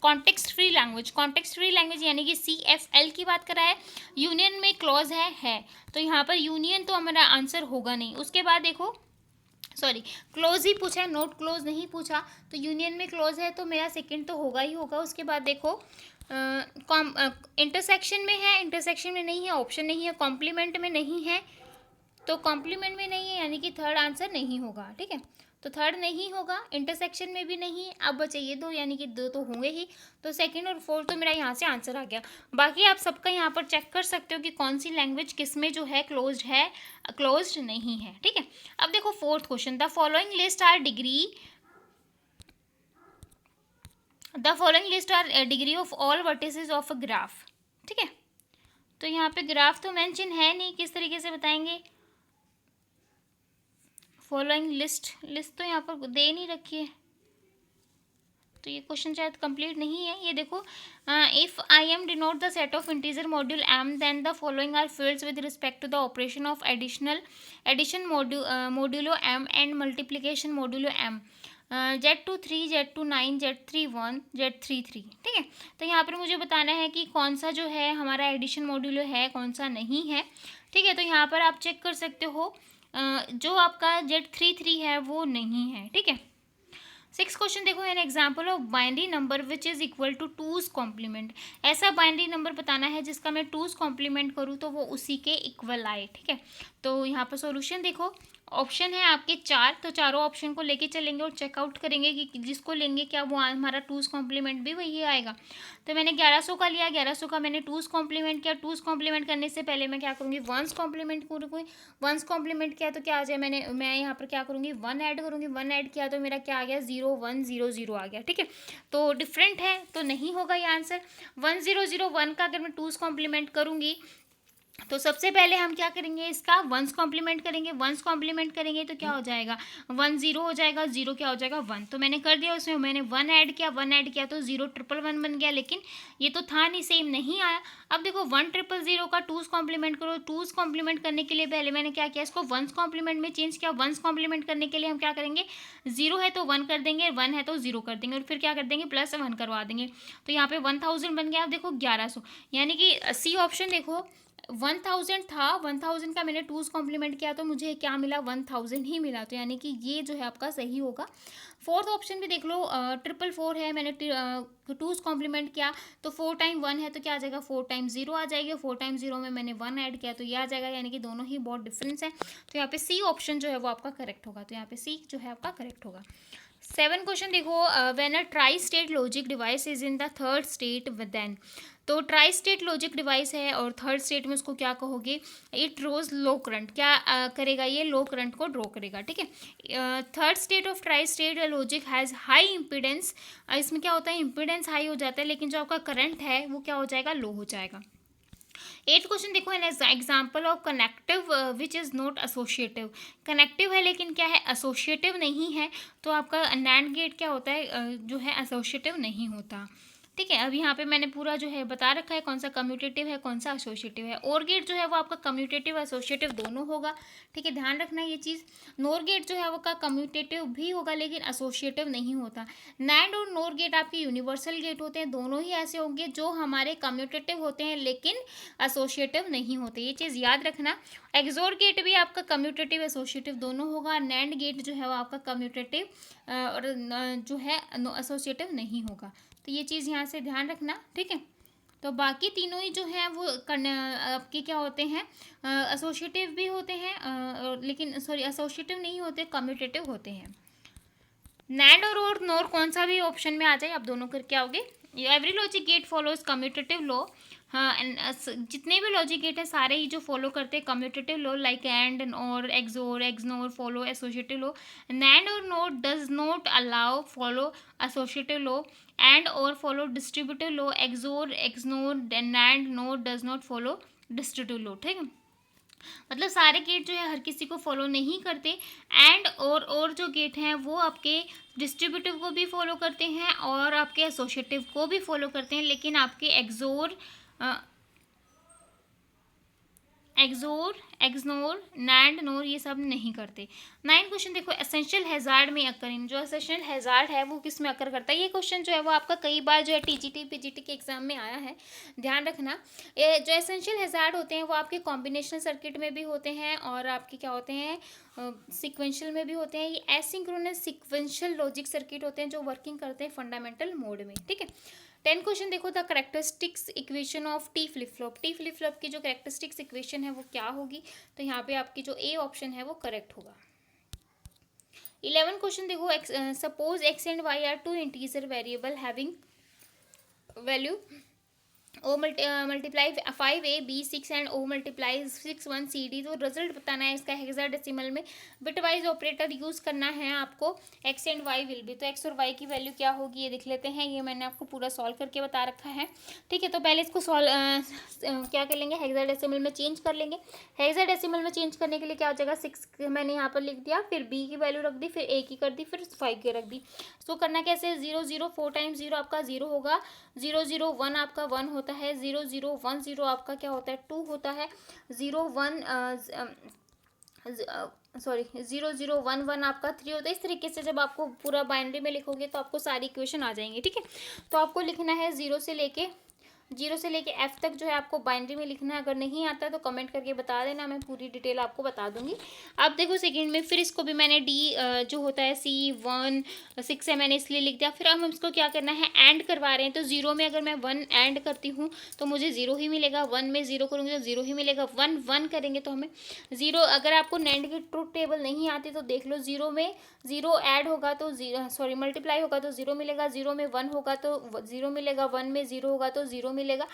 [SPEAKER 1] context free language, context free language यानी कि CFL की बात कर रहा है। यूनियन में क्लॉज है, तो यहाँ पर यूनियन तो हमारा आंसर होगा नहीं। उसके बाद देखो, सॉरी, क्लोज ही पूछा है, नोट क्लोज नहीं पूछा, तो यूनियन में क्लोज है तो मेरा सेकंड तो होगा ही होगा। उसके बाद देखो इंटरसेक्शन में है, इंटरसेक्शन में नहीं है, ऑप्शन नहीं है, कॉम्प्लीमेंट में नहीं है, तो कॉम्प्लीमेंट में नहीं है यानी कि थर्ड आंसर नहीं होगा। ठीक है, तो थर्ड नहीं होगा, इंटरसेक्शन में भी नहीं। अब बचे ये दो, यानी कि दो तो होंगे ही, तो सेकंड और फोर्थ तो मेरा यहाँ से आंसर आ गया। बाकी आप सबका यहाँ पर चेक कर सकते हो कि कौन सी लैंग्वेज किस में जो है क्लोज्ड है, क्लोज्ड नहीं है। ठीक है, अब देखो fourth question, the following list are degree of all vertices of a graph. ठीक है, तो यहाँ पे ग्राफ तो मेंशन है नहीं, किस तरीके से बताएंगे। फॉलोइंग लिस्ट तो यहाँ पर दे नहीं रखी है, तो ये क्वेश्चन शायद कंप्लीट नहीं है। ये देखो, if I M denote the set of integer modulo M then the following are fields with respect to the operation of addition modulo M and multiplication modulo M, Z2 3, Z2 9, Z3 1, Z3 3। ठीक है, तो यहाँ पर मुझे बताना है कि कौन सा जो है हमारा एडिशन मॉड्यूलो है, कौन सा नहीं है। ठीक है, तो यहाँ पर आप चेक कर सकते हो, जो आपका Z3 3 है वो नहीं है। ठीक है, 6 क्वेश्चन देखो, an example of binary number which is equal to 2's complement. ऐसा बाइनरी नंबर बताना है जिसका मैं 2's कॉम्प्लीमेंट करूँ तो वो उसी के इक्वल आए। ठीक है, तो यहाँ पर सॉल्यूशन देखो, ऑप्शन है आपके 4, तो चारों ऑप्शन को लेके चलेंगे और चेकआउट करेंगे कि जिसको लेंगे क्या वो हमारा 2's कॉम्प्लीमेंट भी वही आएगा। तो मैंने 1100 का लिया, 1100 का मैंने 2's कॉम्प्लीमेंट किया। 2's कॉम्प्लीमेंट करने से पहले मैं क्या करूँगी, 1's कॉम्प्लीमेंट करूँगी। 1's कॉम्प्लीमेंट किया तो क्या आ जाए, मैं यहाँ पर क्या करूँगी, 1 ऐड करूँगी। 1 ऐड किया तो मेरा क्या आ गया, 0 1 0 0 आ गया। ठीक है, तो डिफरेंट है तो नहीं होगा ये आंसर। 1 0 0 1 का अगर मैं 2's कॉम्प्लीमेंट करूँगी तो सबसे पहले हम क्या करेंगे, इसका 1's कॉम्प्लीमेंट करेंगे। 1's कॉम्प्लीमेंट करेंगे तो क्या हो जाएगा, 1 0 हो जाएगा, 0 क्या हो जाएगा 1, तो मैंने कर दिया। उसमें मैंने 1 ऐड किया, 1 ऐड किया तो 0 1 1 बन गया, लेकिन ये तो था नहीं, सेम नहीं आया। अब देखो 1 0 0 का 2's कॉम्प्लीमेंट करो। 2's कॉम्प्लीमेंट करने के लिए पहले मैंने क्या किया, इसको 1's कॉम्प्लीमेंट में चेंज किया। 1's कॉम्प्लीमेंट करने के लिए हम क्या करेंगे, 0 है तो 1 कर देंगे, 1 है तो 0 कर देंगे, और फिर क्या कर देंगे, +1 करवा देंगे। तो यहाँ पे 1000 बन गया। अब देखो 1100, यानी कि सी ऑप्शन देखो, 1000 था, 1000 का मैंने 2's कॉम्प्लीमेंट किया तो मुझे क्या मिला, 1000 ही मिला, तो यानी कि ये जो है आपका सही होगा। फोर्थ ऑप्शन भी देख लो, 444 है, मैंने 2's कॉम्प्लीमेंट किया तो 4 टाइम 1 है तो क्या आ जाएगा, 4 टाइम 0 आ जाएगा। 4 टाइम 0 में मैंने 1 ऐड किया तो ये आ जाएगा, यानी कि दोनों ही बहुत डिफरेंस है। तो यहाँ पे सी ऑप्शन जो है वो आपका करेक्ट होगा, तो यहाँ पे सी जो है आपका करेक्ट होगा। 7 क्वेश्चन देखो, when a tri state logic device is in the third state then, तो ट्राई स्टेट लॉजिक डिवाइस है और थर्ड स्टेट में उसको क्या कहोगे, इट ड्रोज लो करंट। क्या करेगा, ये लो करंट को ड्रॉ करेगा। ठीक है, third state of try state logic has high impedance. इसमें क्या होता है, इम्पीडेंस हाई हो जाता है लेकिन जो आपका करंट है वो क्या हो जाएगा, लो हो जाएगा। 8th क्वेश्चन देखो, an example of connective which is not associative. Connective है लेकिन क्या है, एसोशिएटिव नहीं है, तो आपका नैंड गेट क्या होता है, जो है एसोशिएटिव नहीं होता। ठीक है, अब यहाँ पे मैंने पूरा जो है बता रखा है कौन सा कम्यूटेटिव है कौन सा एसोशिएटिव है। और गेट जो है वो आपका कम्यूटेटिव एसोशिएटिव दोनों होगा। ठीक है, ध्यान रखना ये चीज़। नोर गेट जो है वो का कम्यूटेटिव भी होगा लेकिन एसोशिएटिव नहीं होता। नैंड और नोर गेट आपके यूनिवर्सल गेट होते हैं, दोनों ही ऐसे होंगे जो हमारे कम्यूटेटिव होते हैं लेकिन एसोशिएटिव नहीं होते, ये चीज़ याद रखना। एक्सोर गेट भी आपका कम्यूटेटिव एसोशिएटिव दोनों होगा। नैंड गेट जो है वो आपका कम्यूटेटिव और जो है एसोशिएटिव नहीं होगा, तो ये चीज़ यहाँ से ध्यान रखना। ठीक है, तो बाकी तीनों ही जो हैं वो आपके क्या होते हैं, एसोशिएटिव भी होते हैं, लेकिन सॉरी एसोशिएटिव नहीं होते, कम्यूटेटिव होते हैं। नैंड और नोर कौन सा भी ऑप्शन में आ जाए आप दोनों करके आओगे। Every logic gate follows commutative law. हाँ, जितने भी लॉजिक गेट है सारे ही जो फॉलो करते हैं commutative law, like AND OR XOR XNOR follow associative law. NAND और NOR does not allow follow associative law. AND OR follow distributive law. XOR XNOR NAND NOR does not follow distributive law. ठीक है, मतलब सारे गेट जो है हर किसी को फॉलो नहीं करते। एंड और जो गेट हैं वो आपके डिस्ट्रीब्यूटिव को भी फॉलो करते हैं और आपके एसोशिएटिव को भी फॉलो करते हैं, लेकिन आपके एक्सोर, एक्सनोर, नैंड, नोर ये सब नहीं करते। 9 क्वेश्चन देखो, एसेंशियल हैजार्ड में अकर इन, जो एसेंशियल हैजार्ड है वो किस में अकर करता है। ये क्वेश्चन जो है वो आपका कई बार जो है टीजीटी पीजीटी के एग्जाम में आया है, ध्यान रखना। ये जो एसेंशियल हैजार्ड होते हैं वो आपके कॉम्बिनेशनल सर्किट में भी होते हैं और आपके क्या होते हैं सीक्वेंशियल में भी होते हैं। ये एसिंक्रोनस सीक्वेंशियल लॉजिक सर्किट होते हैं जो वर्किंग करते हैं फंडामेंटल मोड में, ठीक है। 10 क्वेश्चन देखो, the characteristics equation of T flip flop. T flip flop की जो करेक्टरिस्टिक्स इक्वेशन है वो क्या होगी, तो यहाँ पे आपकी जो ए ऑप्शन है वो करेक्ट होगा। 11 क्वेश्चन देखो, suppose X and Y are two integer variable having value O multiply 5ab6 and O multiply 61cd। तो रिजल्ट बताना है इसका हेक्साडेसिमल में, बिटवाइज ऑपरेटर यूज करना है आपको। X and Y will be, तो एक्स और वाई की वैल्यू क्या होगी ये देख लेते हैं। ये मैंने आपको पूरा सॉल्व करके बता रखा है, ठीक है। तो पहले इसको क्या कर लेंगे, हेक्साडेसिमल में चेंज कर लेंगे। हेक्साडेसिमल में चेंज करने के लिए क्या हो जाएगा, 6 मैंने यहाँ पर लिख दिया, फिर बी की वैल्यू रख दी, फिर ए की कर दी, फिर 5 की रख दी। इसको करना कैसे, 0 0 4 टाइम्स 0 आपका 0 होगा, 0 0 1 आपका 1 होता है, 0 0 1 0 आपका क्या होता है 2 होता है, 0 1 सॉरी 0 0 1 1 आपका 3 होता है। इस तरीके से जब आपको पूरा बाइनरी में लिखोगे तो आपको सारी इक्वेशन आ जाएंगी, ठीक है। तो आपको लिखना है 0 से लेके एफ तक जो है आपको बाइनरी में लिखना है। अगर नहीं आता तो कमेंट करके बता देना, मैं पूरी डिटेल आपको बता दूंगी। अब देखो सेकंड में, फिर इसको भी मैंने डी जो होता है C1 6 है मैंने इसलिए लिख दिया। फिर हम इसको क्या करना है, एंड करवा रहे हैं। तो 0 में अगर मैं 1 एंड करती हूँ तो मुझे 0 ही मिलेगा, 1 में 0 करूँगी तो 0 ही मिलेगा, 1 1 करेंगे तो हमें 0। अगर आपको नैंड की ट्रुथ टेबल नहीं आती तो देख लो, 0 में 0 ऐड होगा तो मल्टीप्लाई होगा तो 0 मिलेगा, 0 में 1 होगा तो 0 मिलेगा, 1 में 0 होगा तो 0 मिलेगा,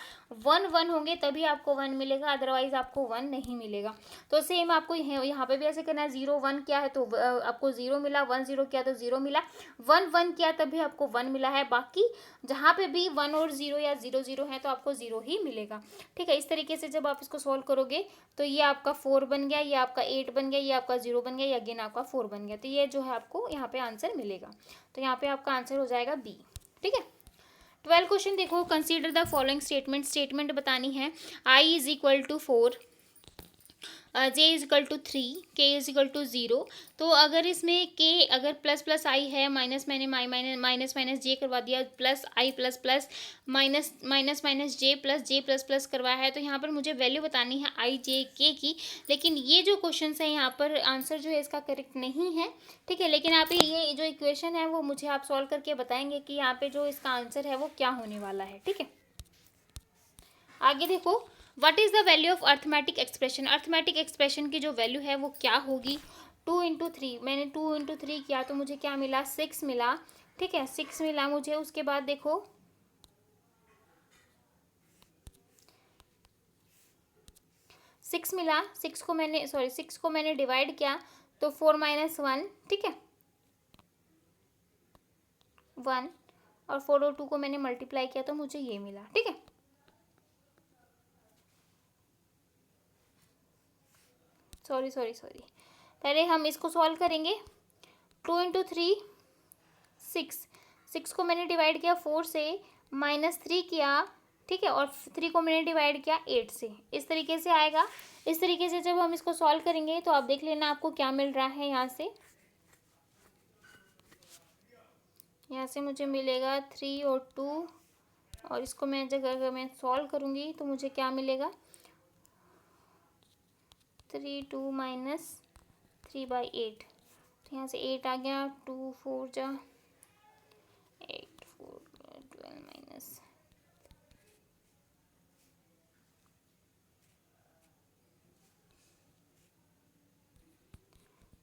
[SPEAKER 1] 1 1 होंगे तभी आपको 1 मिलेगा, अदरवाइज आपको 1 नहीं मिलेगा। तो सेम आपको यहाँ पे भी ऐसे करना है, 0 1 किया है तो आपको 0 मिला, 1 0 किया तो 0 मिला, 1 1 किया तभी आपको 1 मिला है। बाकी जहाँ पे भी 1 और 0 या 0 0 है तो आपको 0 ही मिलेगा, ठीक है। इस तरीके से जब आप इसको सॉल्व करोगे तो ये आपका 4 बन गया, ये आपका 8 बन गया, ये आपका 0 बन गया, ये अगेन आपका 4 बन गया। तो ये जो है आपको यहाँ पे आंसर मिलेगा। तो यहाँ पे आपका आंसर हो जाएगा बी, ठीक है। 12 क्वेश्चन देखो, कंसीडर द फॉलोइंग स्टेटमेंट बतानी है। I is equal to 4, J is equal to 3, K is equal to 0। तो अगर इसमें K अगर प्लस प्लस I है, माइनस मैंने माइनस माइनस J करवा दिया, plus I plus plus minus minus minus J plus plus करवाया है। तो यहाँ पर मुझे वैल्यू बतानी है I J K की। लेकिन ये जो क्वेश्चन है यहाँ पर आंसर जो है इसका करेक्ट नहीं है, ठीक है। लेकिन आप ये जो इक्वेशन है वो मुझे आप सॉल्व करके बताएंगे कि यहाँ पे जो इसका आंसर है वो क्या होने वाला है, ठीक है। आगे देखो, what is the value of arithmetic expression. Arithmetic expression की जो वैल्यू है वो क्या होगी, 2 इंटू 3, मैंने 2 इंटू 3 किया तो मुझे क्या मिला, 6 मिला, ठीक है, 6 मिला मुझे। उसके बाद देखो 6 मिला, 6 को मैंने डिवाइड किया तो 4 माइनस 1, ठीक है, 1, और 4 और 2 को मैंने मल्टीप्लाई किया तो मुझे ये मिला, ठीक है। सॉरी पहले हम इसको सॉल्व करेंगे। 2 इंटू 3 6 को मैंने डिवाइड किया 4 से, माइनस 3 किया, ठीक है, और 3 को मैंने डिवाइड किया 8 से। इस तरीके से आएगा। इस तरीके से जब हम इसको सॉल्व करेंगे तो आप देख लेना आपको क्या मिल रहा है। यहाँ से मुझे मिलेगा 3 और 2, और इसको मैं अगर मैं सॉल्व करूँगी तो मुझे क्या मिलेगा, 3 2 माइनस 3/8। तो यहाँ से 8 आ गया, 2 4 जा 8 4 12 माइनस,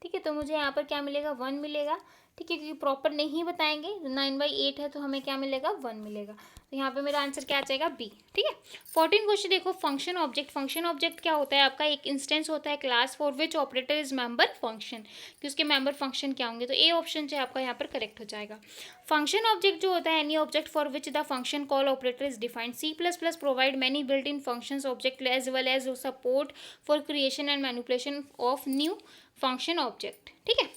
[SPEAKER 1] ठीक है। तो मुझे यहाँ पर क्या मिलेगा, 1 मिलेगा, ठीक है, क्योंकि प्रॉपर नहीं बताएंगे। 9/8 है तो हमें क्या मिलेगा, 1 मिलेगा। तो यहाँ पे मेरा आंसर क्या आ जाएगा, बी, ठीक है। 14 क्वेश्चन देखो, फंक्शन ऑब्जेक्ट क्या होता है आपका, एक इंस्टेंस होता है class for which operator is member function, कि उसके मेंबर फंक्शन क्या होंगे। तो ए ऑप्शन जो है आपका यहाँ पर करेक्ट हो जाएगा। फंक्शन ऑब्जेक्ट जो होता है, any object for which the function call operator is defined. C++ provide many built in functions object as well as support for creation and manipulation of new function object, ठीक है।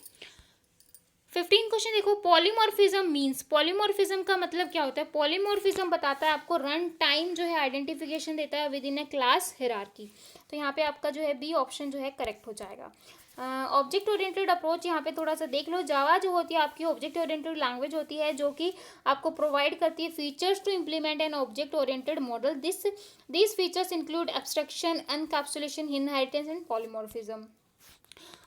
[SPEAKER 1] 15 क्वेश्चन देखो, पॉलीमॉर्फिज्म मींस, पॉलीमॉर्फिज्म का मतलब क्या होता है? पॉलीमॉर्फिज्म बताता है आपको रन टाइम जो है आइडेंटिफिकेशन देता है with in A class hierarchy. तो यहाँ पे आपका जो है बी ऑप्शन जो है करेक्ट हो जाएगा। ऑब्जेक्ट ओरिएंटेड अप्रोच, यहाँ पे थोड़ा सा देख लो। जावा जो होती है आपकी ऑब्जेक्ट ओरिएंटेड लैंग्वेज होती है, जो कि आपको प्रोवाइड करती है features to implement an object oriented model. This features include abstraction, encapsulation, inheritance and polymorphism.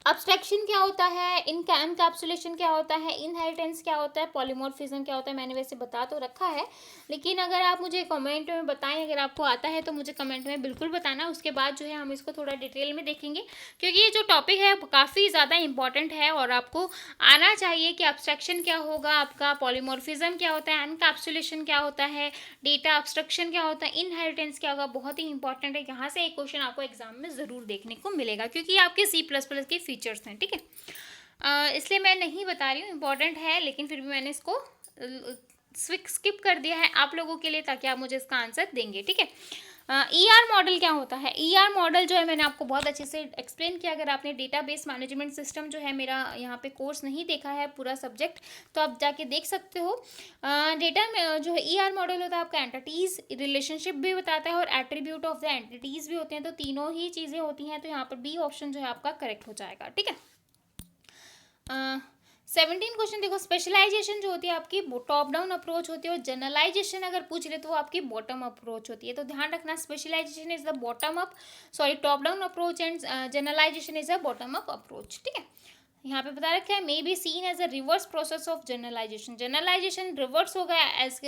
[SPEAKER 1] Abstraction क्या होता है, एनकैप्सुलेशन क्या होता है, इनहेरिटेंस क्या होता है, पॉलीमॉर्फिज्म क्या होता है, मैंने वैसे बता तो रखा है, लेकिन अगर आप मुझे कमेंट में बताएं, अगर आपको आता है तो मुझे कमेंट में बिल्कुल बताना। उसके बाद जो है हम इसको थोड़ा डिटेल में देखेंगे, क्योंकि ये जो टॉपिक है काफ़ी ज़्यादा इंपॉर्टेंट है और आपको आना चाहिए कि अब्स्ट्रैक्शन क्या होगा आपका, पॉलीमॉर्फिज्म क्या होता है, एनकैप्सुलेशन क्या होता है, डेटा अब्स्ट्रैक्शन क्या होता है, इनहेरिटेंस क्या होगा। बहुत ही इंपॉर्टेंट है, यहाँ से एक क्वेश्चन आपको एग्जाम में ज़रूर देखने को मिलेगा, क्योंकि आपके C++ के फीचर्स हैं, ठीक है। इसलिए मैं नहीं बता रही हूँ, इम्पॉर्टेंट है, लेकिन फिर भी मैंने इसको स्किप कर दिया है आप लोगों के लिए, ताकि आप मुझे इसका आंसर देंगे, ठीक है। ER मॉडल क्या होता है? ER मॉडल जो है मैंने आपको बहुत अच्छे से एक्सप्लेन किया। अगर आपने डेटाबेस मैनेजमेंट सिस्टम जो है मेरा यहाँ पे कोर्स नहीं देखा है पूरा सब्जेक्ट, तो आप जाके देख सकते हो। डेटा में जो है ER मॉडल होता है आपका एंटिटीज़ रिलेशनशिप भी बताता है और एट्रीब्यूट ऑफ द एंटिटीज़ भी होते हैं, तो तीनों ही चीज़ें होती हैं। तो यहाँ पर बी ऑप्शन जो है आपका करेक्ट हो जाएगा, ठीक है। 17 क्वेश्चन देखो, स्पेशलाइजेशन जो होती है आपकी टॉप डाउन अप्रोच होती है, और जनरलाइजेशन अगर पूछ ले तो वो आपकी बॉटम अप्रोच होती है। तो ध्यान रखना, specialisation is the bottom up, sorry top down approach, and generalisation is a bottom up approach, ठीक है। यहाँ पे बता रखा है may be seen as a reverse process of generalisation. Generalisation reverse होगा as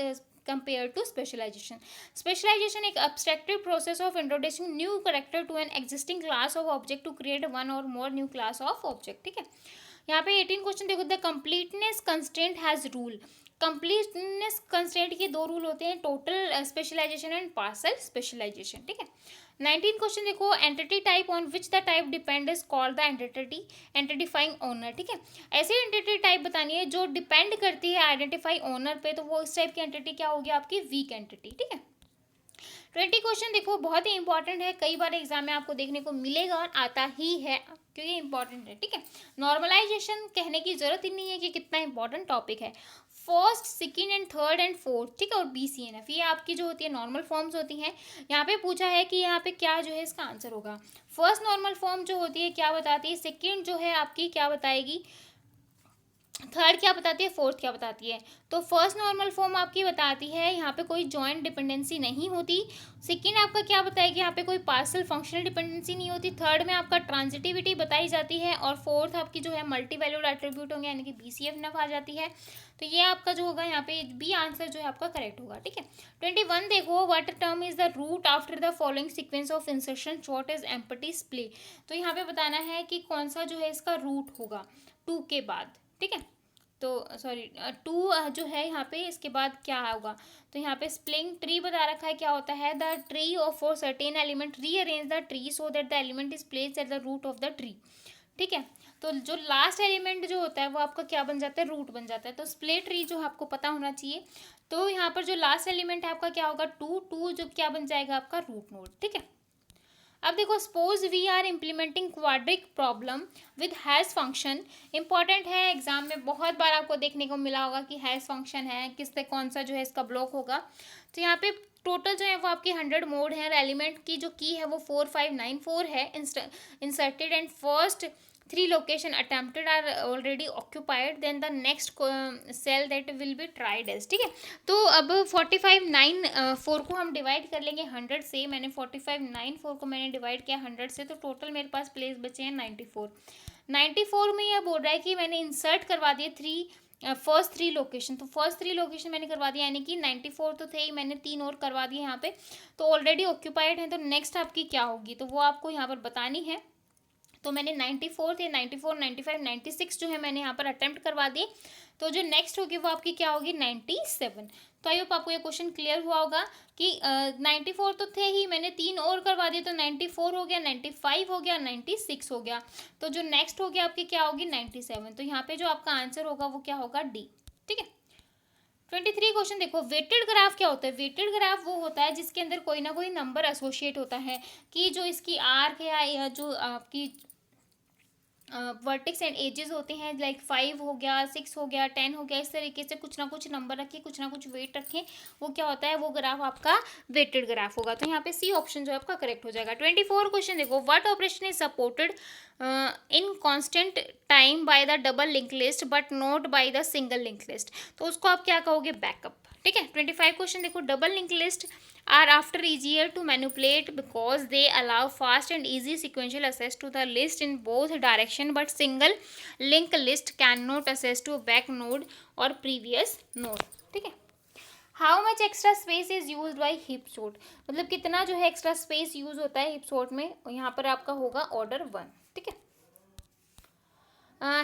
[SPEAKER 1] compare to specialisation. Specialisation एक abstracted process of introducing new character to an existing class of object to create one or more new class of object, ठीक है। यहाँ पे 18 क्वेश्चन देखो, the completeness constraint has rule. Completeness constraint के दो रूल होते हैं, total specialization and partial specialization, ठीक है। 19 क्वेश्चन देखो, entity type on which the type depend is called the identifying owner, ठीक है। ऐसी एंटिटी टाइप बतानी है जो डिपेंड करती है आइडेंटिफाई ओनर पे, तो वो इस टाइप की एंटिटी क्या होगी आपकी? वीक एंटिटी, ठीक है। 20 क्वेश्चन देखो, बहुत ही इंपॉर्टेंट है, कई बार एग्जाम में आपको देखने को मिलेगा और आता ही है, क्योंकि इंपॉर्टेंट है, ठीक है। नॉर्मलाइजेशन कहने की जरूरत ही नहीं है कि कितना इंपॉर्टेंट टॉपिक है। First, second and third and fourth, ठीक है, और BCNF ये आपकी जो होती है नॉर्मल फॉर्म्स होती हैं। यहाँ पे पूछा है कि यहाँ पे क्या जो है इसका आंसर होगा। फर्स्ट नॉर्मल फॉर्म जो होती है क्या बताती है, सेकेंड जो है आपकी क्या बताएगी, थर्ड क्या बताती है, फोर्थ क्या बताती है। तो फर्स्ट नॉर्मल फॉर्म आपकी बताती है यहाँ पे कोई जॉइंट डिपेंडेंसी नहीं होती। सेकंड आपका क्या बताएगी, यहाँ पे कोई पार्सल फंक्शनल डिपेंडेंसी नहीं होती। थर्ड में आपका ट्रांजिटिविटी बताई जाती है, और फोर्थ आपकी जो है मल्टी वैल्यूड एट्रीब्यूट होंगे, यानी कि BCF आ जाती है। तो ये आपका जो होगा यहाँ पे बी आंसर जो है आपका करेक्ट होगा, ठीक है। 21 देखो, what term is the root after the following sequence of insertion short is empty splay. तो यहाँ पे बताना है कि कौन सा जो है इसका रूट होगा 2 के बाद, ठीक है। तो सॉरी 2 जो है यहाँ पे, इसके बाद क्या होगा, तो यहाँ पे स्प्लिंग ट्री बता रखा है क्या होता है, the tree of for certain element rearrange the tree so that the element is placed at the root of the tree, ठीक है। तो जो लास्ट एलिमेंट जो होता है वो आपका क्या बन जाता है, रूट बन जाता है। तो स्प्ले ट्री जो आपको पता होना चाहिए। तो यहाँ पर जो लास्ट एलिमेंट है आपका क्या होगा, 2 जो क्या बन जाएगा आपका रूट नोड, ठीक है। अब देखो, suppose we are implementing quadric problem with hash function. Important है, एग्जाम में बहुत बार आपको देखने को मिला होगा कि हैश फंक्शन है, किससे कौन सा जो है इसका ब्लॉक होगा। तो यहाँ पे टोटल जो है वो आपकी 100 मोड है, और एलिमेंट की जो की है वो 4594 है inserted, and first 3 location attempted are already occupied, then the next cell that will be tried as, ठीक है। तो अब 4594 को हम डिवाइड कर लेंगे 100 से। मैंने 4594 को मैंने डिवाइड किया 100 से, तो टोटल मेरे पास प्लेस बचे हैं 94 में। यह बोल रहा है कि मैंने इंसर्ट करवा दिए फर्स्ट 3 लोकेशन। तो फर्स्ट 3 लोकेशन मैंने करवा दिया, यानी कि 94 तो थे ही, मैंने 3 और करवा दिए यहाँ पे, तो ऑलरेडी ऑक्यूपाइड हैं। तो नेक्स्ट आपकी क्या होगी, तो वो आपको यहाँ पर बतानी है। तो मैंने 94 थे, 94, 95, 96 जो है मैंने यहाँ पर अटेम्प्ट करवा दिए। तो जो नेक्स्ट होगी वो आपकी क्या होगी, 97। तो आई होप आपको ये क्वेश्चन क्लियर हुआ होगा कि 94 तो थे ही, मैंने 3 और करवा दिए, तो 94 हो गया, 95 हो गया, 96 हो गया। तो जो नेक्स्ट हो गया आपकी क्या होगी, 97। तो यहाँ पे जो आपका आंसर होगा वो क्या होगा, डी, ठीक है। 23 क्वेश्चन देखो, वेटेड ग्राफ क्या होता है। वेटेड ग्राफ वो होता है जिसके अंदर कोई ना कोई नंबर एसोसिएट होता है, कि जो इसकी आर्क है या जो आपकी वर्टेक्स एंड एजेस होते हैं, लाइक 5 हो गया, 6 हो गया, 10 हो गया, इस तरीके से कुछ ना कुछ नंबर रखें, कुछ ना कुछ वेट रखें, वो क्या होता है, वो ग्राफ आपका वेटेड ग्राफ होगा। तो यहाँ पे सी ऑप्शन जो है आपका करेक्ट हो जाएगा। 24 क्वेश्चन देखो, what operation is supported in constant time by the double link list but not by the single link list. तो उसको आप क्या कहोगे, बैकअप। ठीक है। 25 क्वेश्चन देखो, double link list are after easier to manipulate because they allow fast and easy sequential access to the list in both direction, but single link list cannot access to back node or previous node। ठीक है। How much extra space is use by hip sort, मतलब कितना जो है एक्स्ट्रा स्पेस यूज होता है हिप सॉर्ट में, यहाँ पर आपका होगा ऑर्डर 1। ठीक है।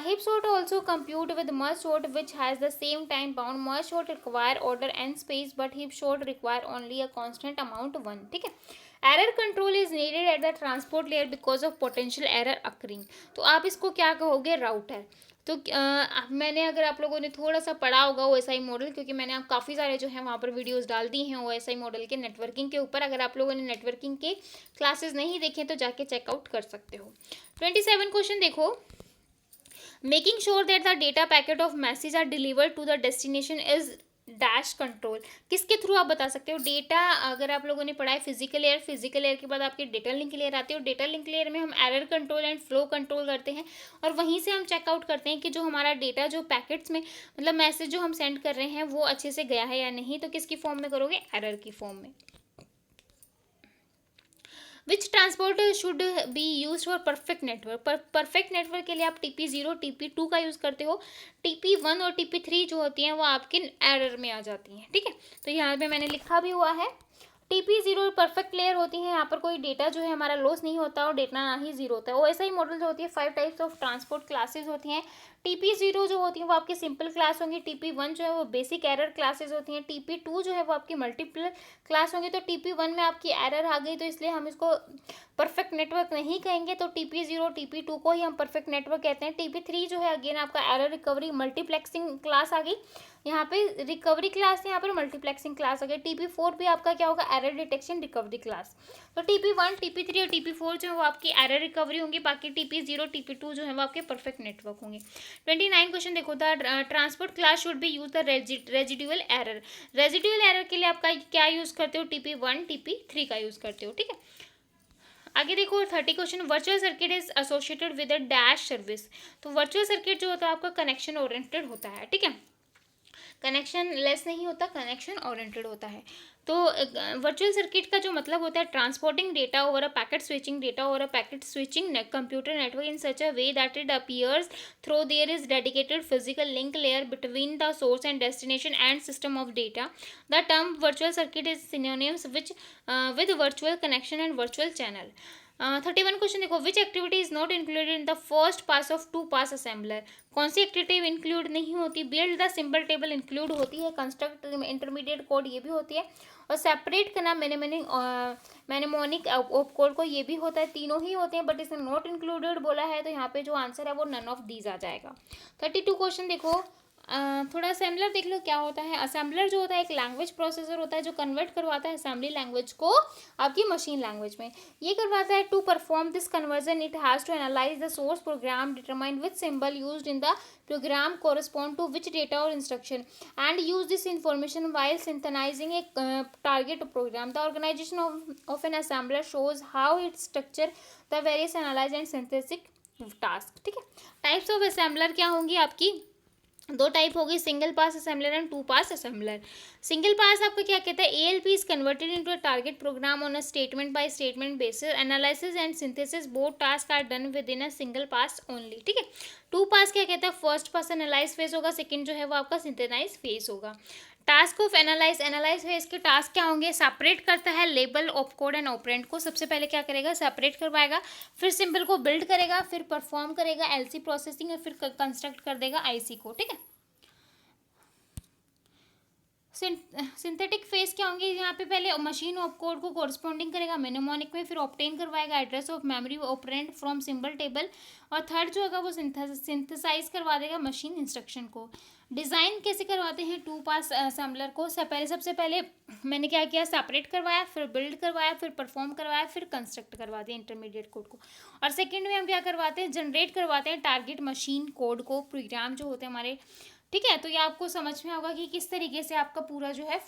[SPEAKER 1] Heap sort also compute with merge sort which has the same time bound. Merge sort require order n space but heap sort require only a constant amount 1। ठीक है। Error control is needed at the transport layer because of potential error occurring। तो आप इसको क्या कहोगे, राउटर। तो मैंने, अगर आप लोगों ने थोड़ा सा पढ़ा होगा OSI मॉडल, क्योंकि मैंने आप काफ़ी सारे जो है वहाँ पर वीडियोस डाल दी हैं OSI मॉडल के नेटवर्किंग के ऊपर। अगर आप लोगों ने नेटवर्किंग के क्लासेस नहीं देखे तो जाके चेकआउट कर सकते हो। 27 क्वेश्चन देखो, making sure that the data packet of message are delivered to the destination is dash control. किसके थ्रू आप बता सकते हो, डेटा, अगर आप लोगों ने पढ़ा है फिजिकल लेयर, फिजिकल लेयर के बाद आपके डेटा लिंक लेयर आती है, और डेटा लिंक लेयर में हम error control and flow control करते हैं, और वहीं से हम चेकआउट करते हैं कि जो हमारा डेटा जो पैकेट्स में, मतलब मैसेज जो हम सेंड कर रहे हैं वो अच्छे से गया है या नहीं। तो किसकी फॉर्म में करोगे, एरर की फॉर्म में। विच transport should be use for perfect network. Perfect network के लिए आप TP0 TP2 का यूज़ करते हो। TP1 और TP3 जो होती हैं वो आपके एरर में आ जाती हैं। ठीक है। तो यहाँ पे मैंने लिखा भी हुआ है, TP0 परफेक्ट लेयर होती है, यहाँ पर कोई डेटा जो है हमारा लॉस नहीं होता और डेटा ना ही जीरो होता है। OSI मॉडल जो होती है 5 टाइप्स ऑफ ट्रांसपोर्ट क्लासेस होती हैं। TP0 जो होती है वो आपकी सिंपल क्लास होंगी, TP1 जो है वो बेसिक एरर क्लासेस होती हैं, TP2 जो है वो आपकी मल्टीपल क्लास होंगी। तो TP1 में आपकी एरर आ गई तो इसलिए हम इसको परफेक्ट नेटवर्क नहीं कहेंगे, तो TP0 TP2 को ही हम परफेक्ट नेटवर्क कहते हैं। TP3 जो है अगेन आपका एरर रिकवरी मल्टीप्लेक्सिंग क्लास आ गई, यहाँ पे रिकवरी क्लास है, यहाँ पर मल्टीप्लेक्सिंग क्लास आ गई। TP4 भी आपका क्या होगा, एरर डिटेक्शन रिकवरी क्लास। तो TP1 TP3 और TP4 जो है वो आपकी एरर रिकवरी होंगी, बाकी TP0 TP2 जो है वो आपके परफेक्ट नेटवर्क होंगे। 29 क्वेश्चन देखो, the transport class should be use the residual error. Residual error के लिए आपका क्या यूज करते हो, TP1 TP3 का यूज करते हो। ठीक है। आगे देखो 30 question, virtual circuit is associated with a dash service. तो वर्चुअल सर्किट जो होता है आपका कनेक्शन ओरिएंटेड होता है। ठीक है। कनेक्शन लेस नहीं होता, कनेक्शन ओरिएंटेड होता है। तो वर्चुअल सर्किट का जो मतलब होता है, transporting data over a packet, switching data over a packet switching computer network in such a way that it appears though there is dedicated physical link layer between the source and destination end system of data. The term virtual circuit is synonyms which with virtual connection and virtual channel. 31 question देखो, which activity is not included in the first pass of 2 pass assembler. कौन सी एक्टिविटी इंक्लूड नहीं होती, build the symbol table include होती है, कंस्ट्रक्ट इंटरमीडिएट कोड ये भी होती है, और सेपरेट करना मैनेमोनिक ऑप कोड को ये भी होता है। तीनों ही होते हैं बट इसमें नॉट इंक्लूडेड बोला है, तो यहाँ पे जो आंसर है वो नन ऑफ दीज आ जाएगा। 32 क्वेश्चन देखो, थोड़ा असेंबलर देख लो क्या होता है। असेंबलर जो होता है एक लैंग्वेज प्रोसेसर होता है जो कन्वर्ट करवाता है असेंबली लैंग्वेज को आपकी मशीन लैंग्वेज में। ये करवाता है to perform this conversion it has to analyze the source program, determine which symbol used in the program correspond to which data or instruction and use this information while synthesizing a target program. The organization of an assembler shows how it structure the various analyze and synthetic task। ठीक है। टाइप्स ऑफ असेंबलर क्या होंगी आपकी, दो टाइप होगी, single pass assembler and 2 pass assembler. Single pass आपको क्या कहता है, ALP is converted into a target program on a statement by statement basis, analysis and synthesis both task are done with in a single pass only. ठीक है। 2 पास क्या कहता है, फर्स्ट पास एनालाइज फेज होगा, सेकंड जो है वो आपका सिंथेसाइज फेज होगा। टास्क ऑफ एनालाइज फेज के टास्क क्या होंगे, सेपरेट करता है लेबल ऑपकोड एंड ऑपरेंड को। सबसे पहले क्या करेगा, सेपरेट करवाएगा, फिर सिंबल को बिल्ड करेगा, फिर परफॉर्म करेगा LC प्रोसेसिंग, और फिर कंस्ट्रक्ट कर देगा IC को। ठीक है। सिंथेटिक फेस क्या होंगे, यहाँ पे पहले मशीन ऑपकोड को कोरस्पॉन्डिंग करेगा मेनेमोनिक में, फिर ऑब्टेन करवाएगा address of memory operand from symbol table, और थर्ड जो होगा वो सिंथेसाइज करवा देगा मशीन इंस्ट्रक्शन को। डिज़ाइन कैसे करवाते हैं टू पास असेंबलर को? सबसे पहले मैंने क्या किया, सेपरेट करवाया, फिर बिल्ड करवाया, फिर परफॉर्म करवाया, फिर कंस्ट्रक्ट करवा दिया इंटरमीडिएट कोड को। और सेकंड में हम क्या करवाते हैं, जनरेट करवाते हैं टारगेट मशीन कोड को, प्रोग्राम जो होते हैं हमारे। ठीक है, तो ये आपको समझ में होगा कि किस तरीके से आपका पूरा जो है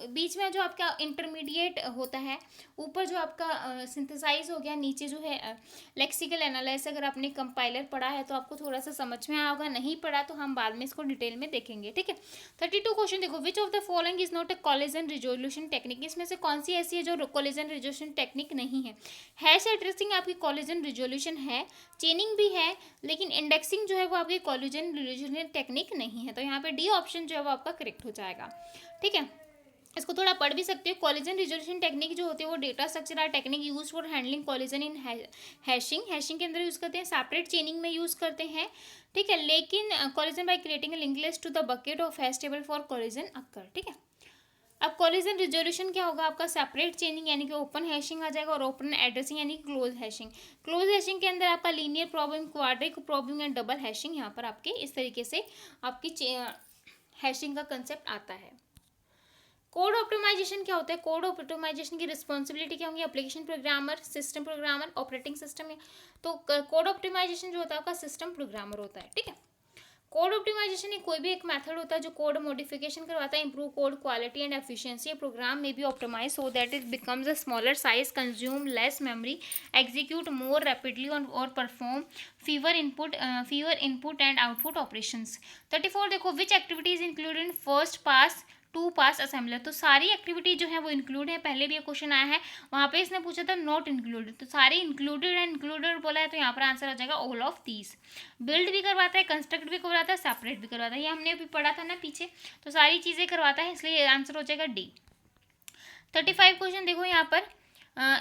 [SPEAKER 1] बीच में जो आपका इंटरमीडिएट होता है, ऊपर जो आपका सिंथेसाइज हो गया, नीचे जो है लेक्सिकल एनालिसिस। अगर आपने कंपाइलर पढ़ा है तो आपको थोड़ा सा समझ में आया होगा, नहीं पढ़ा तो हम बाद में इसको डिटेल में देखेंगे। ठीक है, 32 क्वेश्चन देखो, विच of the following is not a collision resolution technique? इसमें से कौन सी ऐसी है जो कोलिजन रिजोल्यूशन टेक्निक नहीं है? हैश एड्रेसिंग आपकी कोलिजन रिजोल्यूशन है, चेनिंग भी है, लेकिन इंडेक्सिंग जो है वो आपकी कोलिजन रिजोल्यूशन टेक्निक नहीं है। तो यहाँ पे डी ऑप्शन जो है वो आपका करेक्ट हो जाएगा। ठीक है, इसको थोड़ा पढ़ भी सकते हो। कोलिजन रिजोल्यूशन टेक्निक जो होती है वो data structure R technique use for handling collision in hashing के अंदर यूज करते हैं, सेपरेट चेनिंग में यूज करते हैं। ठीक है, लेकिन collision by creating a link list to the bucket of hash table for collision occur. ठीक है, अब कोलिजन रिजोल्यूशन क्या होगा आपका, सेपरेट चेनिंग यानी कि ओपन हैशिंग आ जाएगा, और ओपन एड्रेसिंग यानी कि क्लोज हैशिंग। क्लोज हैशिंग के अंदर आपका linear problem, quadric problem and double hashing यहाँ पर आपके इस तरीके से आपकी हैशिंग का कंसेप्ट आता है। कोड ऑप्टिमाइजेशन क्या होता है? कोड ऑप्टिमाइजेशन की रिस्पॉन्सिबिलिटी क्या होंगी? Application programmer, system programmer, operating system. तो कोड ऑप्टिमाइजेशन जो होता है आपका सिस्टम प्रोग्रामर होता है। ठीक है, कोड ऑप्टिमाइजेशन कोई भी एक मेथड होता है जो कोड मॉडिफिकेशन करवाता है, improve code quality and efficiency. Program में be optimise so that it becomes a smaller size, consume less memory, execute more rapidly और perform fewer input and output operations. 34 देखो, which activities included in first pass two pass assembler? तो सारी एक्टिविटी जो है वो इंक्लूड है। पहले भी ये क्वेश्चन आया है, वहाँ पे इसने पूछा था नॉट इंक्लूडेड, तो सारी इंक्लूडेड है, इंक्लूडेड बोला है, तो यहाँ पर आंसर हो जाएगा ऑल ऑफ दीज। बिल्ड भी करवाता है, कंस्ट्रक्ट भी करवाता है, सेपरेट भी करवाता है, ये हमने अभी पढ़ा था ना पीछे, तो सारी चीज़ें करवाता है, इसलिए आंसर हो जाएगा डी। 35 क्वेश्चन देखो यहाँ पर,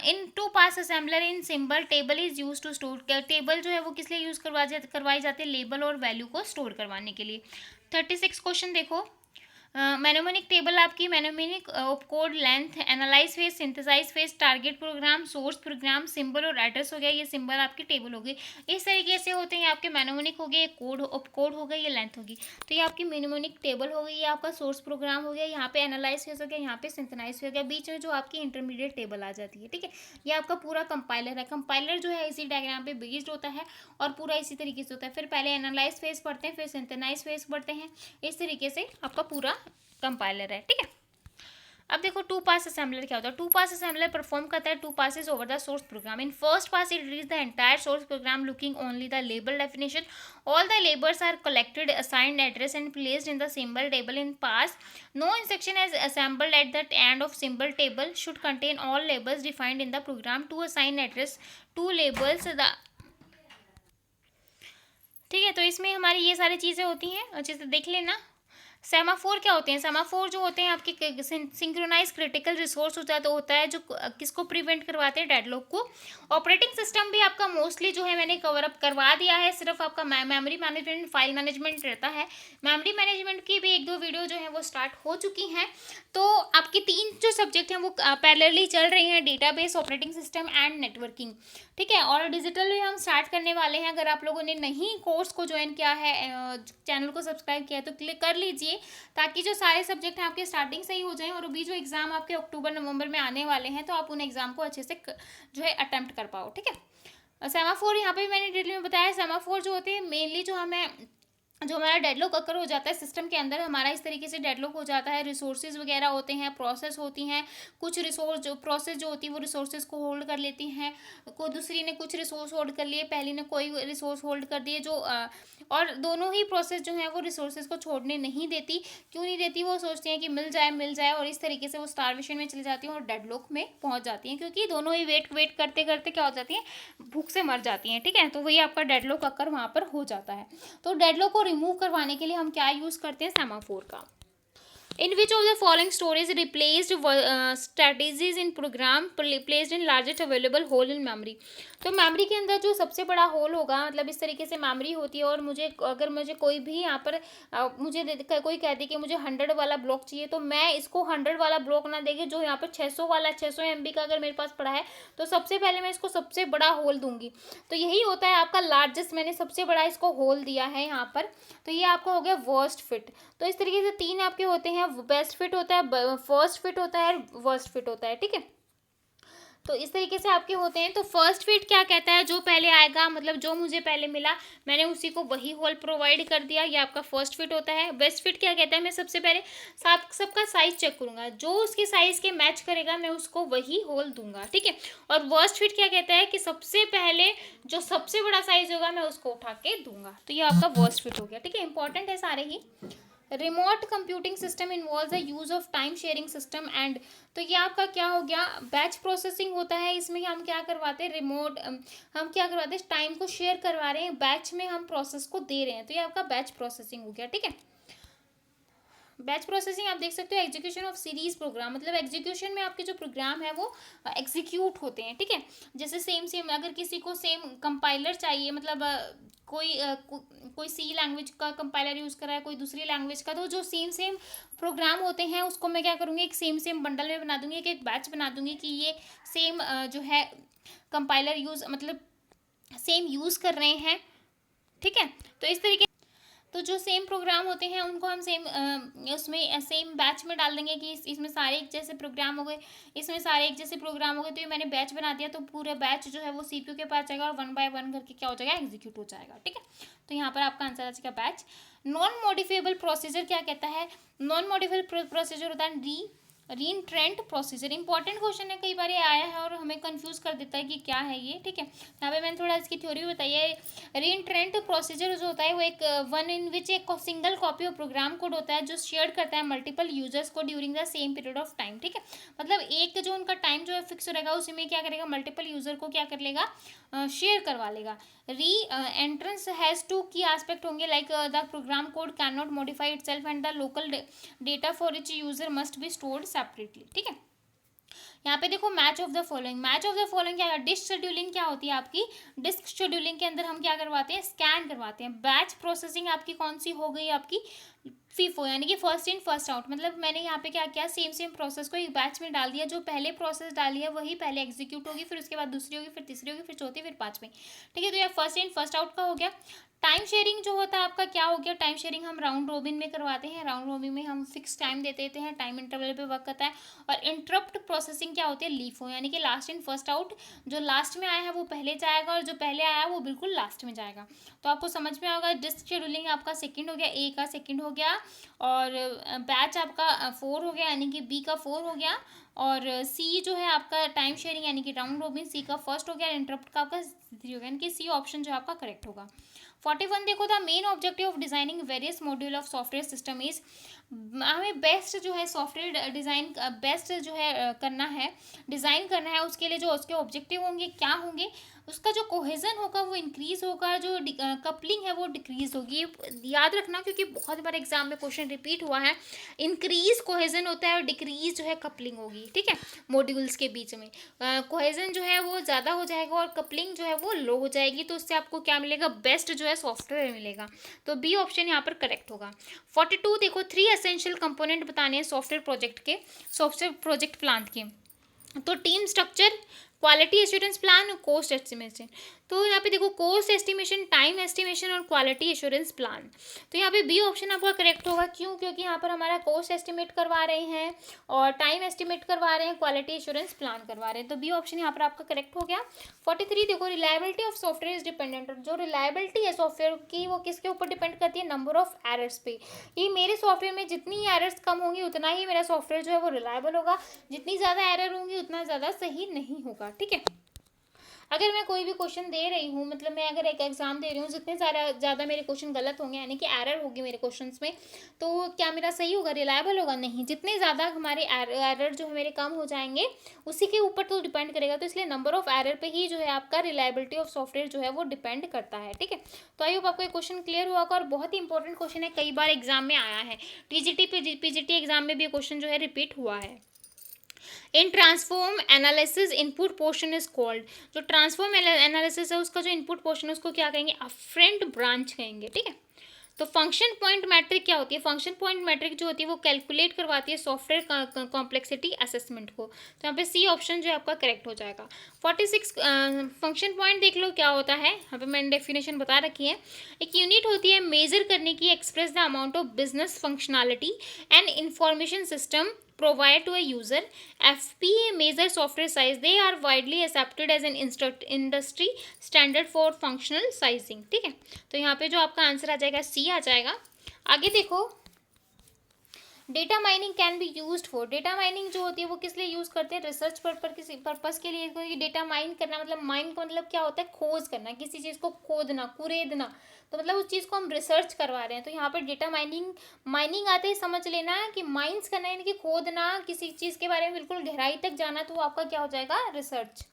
[SPEAKER 1] in two pass assembler in symbol table is use to store. Table जो है वो किस लिए यूज़ करवाई जाती है? लेबल और वैल्यू को स्टोर करवाने के लिए। 36 क्वेश्चन देखो, मैनोमेनिक टेबल आपकी mnemonic code length, analyse phase, synthesise phase, target program, source program, symbol और एड्रेस हो गया, ये सिंबल आपकी टेबल हो गई। इस तरीके से होते हैं आपके मैनोमेनिक हो गए, कोड कोड हो गया, ये लेंथ होगी। तो ये आपकी मैनोमेनिक टेबल हो गई, ये आपका सोर्स प्रोग्राम हो गया, यहाँ पे एनालाइज फेज हो गया, यहाँ पे सिंथेसाइज हो गया, बीच में जो आपकी इंटरमीडिएट टेबल आ जाती है। ठीक है, ये आपका पूरा कंपाइलर है। कंपाइलर जो है इसी डायग्राम पे बेस्ड होता है और पूरा इसी तरीके से होता है। फिर पहले एनालाइज फेज पढ़ते हैं, फिर सिंथेसाइज फेज पढ़ते हैं, इस तरीके से आपका पूरा कंपाइलर है। ठीक है, अब देखो टू पास असेंबलर क्या होता है। टू पास असेंबलर परफॉर्म करता है two passes over the source program. In first pass it reads the entire source program looking only the label definition. All the labels are collected, assigned address and placed in the symbol table in pass. No instruction is assembled at the end of symbol table should contain all labels defined in the program to assign address to labels the। ठीक है, तो इसमें हमारी ये सारी चीज़ें होती हैं, अच्छे से देख लेना। सेमाफोर क्या होते हैं? सेमाफोर जो होते हैं आपके सिंक्रोनाइज क्रिटिकल रिसोर्स होता है जो किसको प्रिवेंट करवाते हैं? डेडलॉक को। ऑपरेटिंग सिस्टम भी आपका मोस्टली जो है मैंने कवर अप करवा दिया है, सिर्फ आपका मेमोरी मैनेजमेंट, फाइल मैनेजमेंट रहता है। मेमोरी मैनेजमेंट की भी 1-2 वीडियो जो है वो स्टार्ट हो चुकी हैं। तो आपकी 3 जो सब्जेक्ट हैं वो पैरेलली चल रही हैं, database, operating system and networking. ठीक है, और डिजिटल भी हम स्टार्ट करने वाले हैं। अगर आप लोगों ने नहीं कोर्स को ज्वाइन किया है, चैनल को सब्सक्राइब किया है, तो क्लिक कर लीजिए ताकि जो सारे सब्जेक्ट हैं आपके स्टार्टिंग से ही हो जाएं और अभी जो एग्जाम आपके अक्टूबर नवंबर में आने वाले हैं तो आप उन एग्जाम को अच्छे से जो है अटेम्प्ट कर पाओ। ठीक है, सेमाफोर यहाँ पे भी मैंने डिटेल में बताया। सेमाफोर जो होते हैं मेनली जो हमारा डेडलॉक अकर हो जाता है सिस्टम के अंदर, हमारा इस तरीके से डेडलॉक हो जाता है। रिसोर्सेज वगैरह होते हैं, प्रोसेस होती हैं, कुछ प्रोसेस जो होती है वो रिसोर्सेज को होल्ड कर लेती हैं, कोई दूसरी ने कुछ रिसोर्स होल्ड कर लिए, पहली ने कोई रिसोर्स होल्ड कर दिए, जो और दोनों ही प्रोसेस जो है वो रिसोर्सेज को छोड़ने नहीं देती। क्यों नहीं देती? वो सोचती हैं कि मिल जाए, और इस तरीके से वो स्टारवेशन में चली जाती हैं और डेडलॉक में पहुँच जाती हैं, क्योंकि दोनों ही वेट करते करते क्या हो जाती हैं, भूख से मर जाती हैं। ठीक है, तो वही आपका डेडलॉक अकर वहाँ पर हो जाता है। तो डेडलॉक को रिमूव करवाने के लिए हम क्या यूज़ करते हैं? सेमाफोर का। In which of the following storage replaced strategies in program placed in largest available hole in memory. तो मेमोरी के अंदर जो सबसे बड़ा होल होगा, मतलब इस तरीके से मेमोरी होती है, और मुझे कोई भी यहाँ पर कोई कहती है कि मुझे 100 वाला ब्लॉक चाहिए, तो मैं इसको 100 वाला ब्लॉक ना देके जो यहाँ पर 600 वाला 600 MB का अगर मेरे पास पड़ा है, तो सबसे पहले मैं इसको सबसे बड़ा होल दूंगी। तो यही होता है आपका लार्जेस्ट, मैंने सबसे बड़ा इसको होल दिया है यहाँ पर। तो ये आपका हो गया वर्स्ट फिट। तो इस तरीके से 3 आपके होते हैं, बेस्ट फिट होता है, फर्स्ट फिट होता है, वर्स्ट फिट होता है, ठीक है। तो इस तरीके से आपके होते हैं। तो फर्स्ट फिट क्या कहता है, जो पहले आएगा, मतलब जो मुझे पहले मिला मैंने उसी को वही होल प्रोवाइड कर दिया, ये आपका फर्स्ट फिट होता है। बेस्ट फिट क्या कहता है, मैं सबसे पहले सबका साइज चेक करूंगा, जो उसके साइज के मैच करेगा मैं उसको वही होल दूंगा, ठीक है। और वर्स्ट फिट क्या कहता है कि सबसे पहले जो सबसे बड़ा साइज होगा मैं उसको उठा के दूंगा। तो ये आपका वर्स्ट फिट हो गया, ठीक है। इंपॉर्टेंट है सारे ही। Remote computing system involve the use of time sharing system and, तो ये आपका क्या हो गया, बैच प्रोसेसिंग होता है। इसमें हम क्या करवाते हैं, हम क्या करवाते हैं, टाइम को शेयर करवा रहे हैं, बैच में हम प्रोसेस को दे रहे हैं, तो ये आपका बैच प्रोसेसिंग हो गया, ठीक है। बैच प्रोसेसिंग आप देख सकते हो, एग्जीक्यूशन ऑफ सीरीज प्रोग्राम, मतलब एग्जीक्यूशन में आपके जो प्रोग्राम है वो एग्जीक्यूट होते हैं, ठीक है। जैसे सेम अगर किसी को सेम कंपाइलर चाहिए, मतलब कोई सी लैंग्वेज का कंपाइलर यूज़ कर रहा है, कोई दूसरी लैंग्वेज का, तो जो सेम प्रोग्राम होते हैं उसको मैं क्या करूँगी, एक सेम बंडल में बना दूंगी, एक बैच बना दूंगी कि ये सेम जो है कंपाइलर मतलब सेम यूज़ कर रहे हैं, ठीक है। तो इस तरीके, तो जो सेम प्रोग्राम होते हैं उनको हम उसमें सेम बैच में डाल देंगे कि इसमें सारे एक जैसे प्रोग्राम हो गए, इसमें सारे एक जैसे प्रोग्राम हो गए, तो ये मैंने बैच बना दिया, तो पूरा बैच जो है वो CPU के पास जाएगा और 1 बाय 1 करके क्या हो जाएगा, एग्जीक्यूट हो जाएगा, ठीक है। तो यहाँ पर आपका आंसर आ जाएगा बैच। नॉन मॉडिफाइबल प्रोसीजर क्या कहता है, नॉन मॉडिफाइबल प्रोसीजर होता है रीइंट्रेंट प्रोसीजर। इंपॉर्टेंट क्वेश्चन है, कई बार ये आया है और हमें कंफ्यूज कर देता है कि क्या है ये, ठीक है। यहाँ पे मैंने थोड़ा इसकी थ्योरी बताई है। रीइंट्रेंट प्रोसीजर जो होता है वो एक वन इन विच एक single copy of program code होता है जो शेयर करता है मल्टीपल यूजर्स को during the same period of time, ठीक है। मतलब एक जो उनका टाइम जो है फिक्स रहेगा, उसी में क्या करेगा, मल्टीपल यूजर को क्या कर लेगा, शेयर करवा लेगा। Reentrance has two key aspect होंगे, like the program code can not modify itself and the local data for each user must be stored separately, ठीक है। यहाँ पे देखो match of the following, match of the following क्या है, डिस्क शेड्यूलिंग क्या होती है आपकी, डिस्क शेड्यूलिंग के अंदर हम क्या करवाते हैं, स्कैन करवाते हैं। बैच प्रोसेसिंग आपकी कौन सी हो गई, आपकी फीफो, यानी कि फर्स्ट इन फर्स्ट आउट, मतलब मैंने यहाँ पे क्या किया, सेम प्रोसेस को एक बैच में डाल दिया, जो पहले प्रोसेस डाली है वही पहले एग्जीक्यूट होगी, फिर उसके बाद दूसरी होगी, फिर तीसरी होगी, फिर चौथी, फिर पांचवी, ठीक है। तो ये फर्स्ट इन फर्स्ट आउट का हो गया। टाइम शेयरिंग जो होता है आपका क्या हो गया, टाइम शेयरिंग हम राउंड रोबिन में करवाते हैं, राउंड रोबिन में हम फिक्स टाइम दे देते हैं, टाइम इंटरवल पे वर्क करता है। और इंटरप्ट प्रोसेसिंग क्या होती है, लीफो, यानी कि लास्ट इन फर्स्ट आउट, जो लास्ट में आया है वो पहले जाएगा और जो पहले आया है वो बिल्कुल लास्ट में जाएगा। तो आपको समझ में आएगा, डिस्क शेड्यूलिंग आपका सेकंड हो गया, ए का सेकंड हो गया, और बैच आपका 4 हो गया, यानी कि बी का 4 हो गया, और सी जो है आपका टाइम शेयरिंग यानी कि राउंड रोबिन, सी का फर्स्ट हो गया, इंटरप्ट का आपका 3 हो गया, यानी कि सी ऑप्शन जो आपका करेक्ट होगा। 41 देखो, the main objective of designing various module of software system is, हमें बेस्ट जो है सॉफ्टवेयर डिज़ाइन बेस्ट जो है करना है, डिज़ाइन करना है, उसके लिए जो उसके ऑब्जेक्टिव होंगे क्या होंगे, उसका जो कोहेजन होगा वो इंक्रीज होगा, जो कपलिंग है वो डिक्रीज होगी। याद रखना क्योंकि बहुत बार एग्जाम में क्वेश्चन रिपीट हुआ है, इंक्रीज कोहेजन होता है और डिक्रीज जो है कपलिंग होगी, ठीक है। मॉड्यूल्स के बीच में कोहेजन जो है वो ज़्यादा हो जाएगा और कपलिंग जो है वो लो हो जाएगी, तो उससे आपको क्या मिलेगा, बेस्ट जो है सॉफ्टवेयर मिलेगा। तो बी ऑप्शन यहाँ पर करेक्ट होगा। 42 देखो, 3 एसेंशियल कंपोनेंट बताने हैं सॉफ्टवेयर प्रोजेक्ट के, सॉफ्टवेयर प्रोजेक्ट प्लान के। तो team structure, quality assurance plan, cost estimation. तो यहाँ पे देखो कॉस्ट एस्टिमेशन, टाइम एस्टिमेशन और क्वालिटी एश्योरेंस प्लान। तो यहाँ पे बी ऑप्शन आपका करेक्ट होगा, क्यों, क्योंकि यहाँ पर हमारा कॉस्ट एस्टिमेट करवा रहे हैं और टाइम एस्टिमेट करवा रहे हैं, क्वालिटी एश्योरेंस प्लान करवा रहे हैं, तो बी ऑप्शन यहाँ पर आपका करेक्ट हो गया। 43 देखो, reliability of software is dependent, जो रिलायबिलिटी है सॉफ्टवेयर की वो किसके ऊपर डिपेंड करती है, नंबर ऑफ एरर्स पे। ये मेरे सॉफ्टवेयर में जितनी एरर्स कम होंगी उतना ही मेरा सॉफ्टवेयर जो है वो रिलायबल होगा, जितनी ज़्यादा एरर होंगी उतना ज़्यादा सही नहीं होगा, ठीक है। अगर मैं कोई भी क्वेश्चन दे रही हूँ, मतलब मैं अगर एक एग्जाम दे रही हूँ, जितने ज़्यादा मेरे क्वेश्चन गलत होंगे यानी कि एरर होगी मेरे क्वेश्चंस में, तो क्या मेरा सही होगा, रिलायबल होगा? नहीं। जितने ज़्यादा हमारे एरर जो है मेरे कम हो जाएंगे, उसी के ऊपर तो डिपेंड करेगा। तो इसलिए नंबर ऑफ एरर पे ही जो है आपका रिलायबिलिटी ऑफ सॉफ्टवेयर जो है वो डिपेंड करता है। ठीक है, तो आई होप आपको ये क्वेश्चन क्लियर हुआ होगा, और बहुत ही इंपॉर्टेंट क्वेश्चन है, कई बार एग्जाम में आया है। टीजीटी पीजीटी एग्जाम में भी ये क्वेश्चन जो है रिपीट हुआ है। In transform analysis input portion is called, जो ट्रांसफॉर्म एनालिसिस है उसका जो इनपुट पोर्शन है उसको क्या कहेंगे? अफरेंट ब्रांच कहेंगे। ठीक है, तो फंक्शन पॉइंट मैट्रिक क्या होती है? फंक्शन पॉइंट मैट्रिक जो होती है वो कैलकुलेट करवाती है सॉफ्टवेयर कॉम्प्लेक्सिटी असेसमेंट को। तो यहाँ पे सी ऑप्शन जो है आपका करेक्ट हो जाएगा। 46 फंक्शन पॉइंट देख लो क्या होता है, यहाँ पे मैंने डेफिनेशन बता रखी है। एक यूनिट होती है मेजर करने की, express the amount of business functionality and information system provide to a user. FPA measure software size. They are widely accepted as an industry standard for functional sizing. ठीक है, तो यहाँ पे जो आपका आंसर आ जाएगा सी आ जाएगा। आगे देखो, data mining can be used for, data mining जो होती है वो किस लिए यूज़ करते हैं? रिसर्च पर्पस के लिए। तो ये डेटा माइन करना मतलब, माइन का मतलब क्या होता है? खोज करना, किसी चीज़ को खोदना, कुरेदना। तो मतलब उस चीज़ को हम रिसर्च करवा रहे हैं। तो यहाँ पर डेटा माइनिंग आते ही समझ लेना है कि माइंस करना यानी कि खोदना, किसी चीज़ के बारे में बिल्कुल गहराई तक जाना, तो वो आपका क्या हो जाएगा? रिसर्च।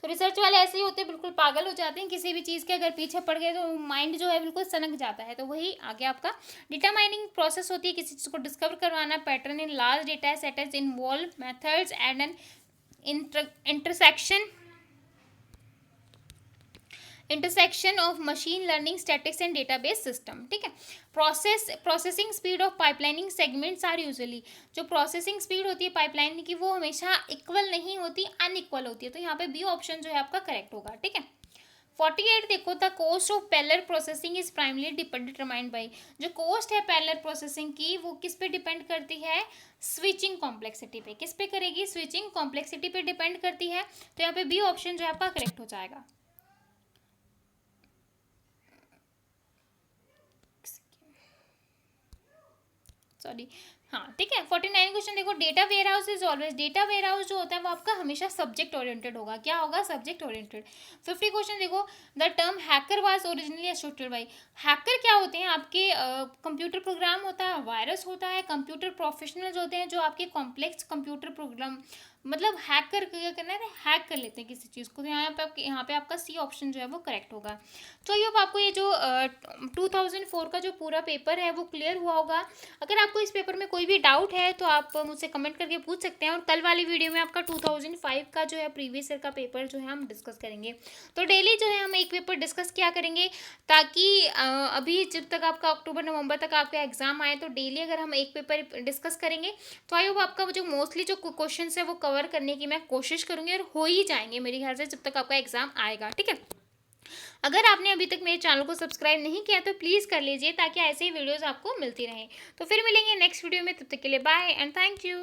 [SPEAKER 1] तो रिसर्च वाले ऐसे ही होते हैं, बिल्कुल पागल हो जाते हैं किसी भी चीज़ के अगर पीछे पड़ गए, तो माइंड जो है बिल्कुल सनक जाता है। तो वही आगे आपका डेटा माइनिंग प्रोसेस होती है, किसी चीज़ को डिस्कवर करवाना, pattern in large data sets, involve methods and an intersection of machine learning, statics and database system. ठीक है, processing speed of pipelining segments are usually, जो प्रोसेसिंग स्पीड होती है पाइपलाइन की वो हमेशा इक्वल नहीं होती, अनइक्वल होती है। तो यहाँ पे बी ऑप्शन जो है आपका करेक्ट होगा। ठीक है, 48 देखो, the cost of parallel processing is primarily determined by, जो कॉस्ट है पैरेलल प्रोसेसिंग की वो किस पे डिपेंड करती है? स्विचिंग कॉम्प्लेक्सिटी पे। किस पे करेगी? स्विचिंग कॉम्प्लेक्सिटी पे डिपेंड करती है। तो यहाँ पे बी ऑप्शन जो है आपका करेक्ट हो जाएगा। सॉरी, हाँ ठीक है। 49 क्वेश्चन देखो, data warehouse is always, data warehouse जो होता है वो आपका हमेशा सब्जेक्ट ओरिएंटेड होगा। क्या होगा? Subject oriented. 50 क्वेश्चन देखो, the term hacker was originally associated by, hacker क्या होते हैं? आपके कंप्यूटर प्रोग्राम होता है, वायरस होता है, कंप्यूटर प्रोफेशनल्स होते हैं जो आपके कॉम्प्लेक्स कंप्यूटर प्रोग्राम मतलब हैक कर क्या करना है? हैक कर लेते हैं किसी चीज़ को। तो यहाँ पे आपका सी ऑप्शन जो है वो करेक्ट होगा। तो ये अब आपको ये जो 2004 का जो पूरा पेपर है वो क्लियर हुआ होगा। अगर आपको इस पेपर में कोई भी डाउट है तो आप मुझसे कमेंट करके पूछ सकते हैं, और कल वाली वीडियो में आपका 2005 का जो है प्रीवियस ईयर का पेपर जो है हम डिस्कस करेंगे। तो डेली जो है हम एक पेपर डिस्कस किया करेंगे, ताकि अभी जब तक आपका अक्टूबर नवंबर तक आपका एग्जाम आए, तो डेली अगर हम एक पेपर डिस्कस करेंगे तो आई होप आपका जो मोस्टली जो क्वेश्चन है वो कवर करने की मैं कोशिश करूँगी, और हो ही जाएंगे मेरे ख्याल से जब तक आपका एग्जाम आएगा। ठीक है, अगर आपने अभी तक मेरे चैनल को सब्सक्राइब नहीं किया तो प्लीज़ कर लीजिए, ताकि ऐसे ही वीडियोस आपको मिलती रहें। तो फिर मिलेंगे नेक्स्ट वीडियो में, तब तक के लिए बाय एंड थैंक यू।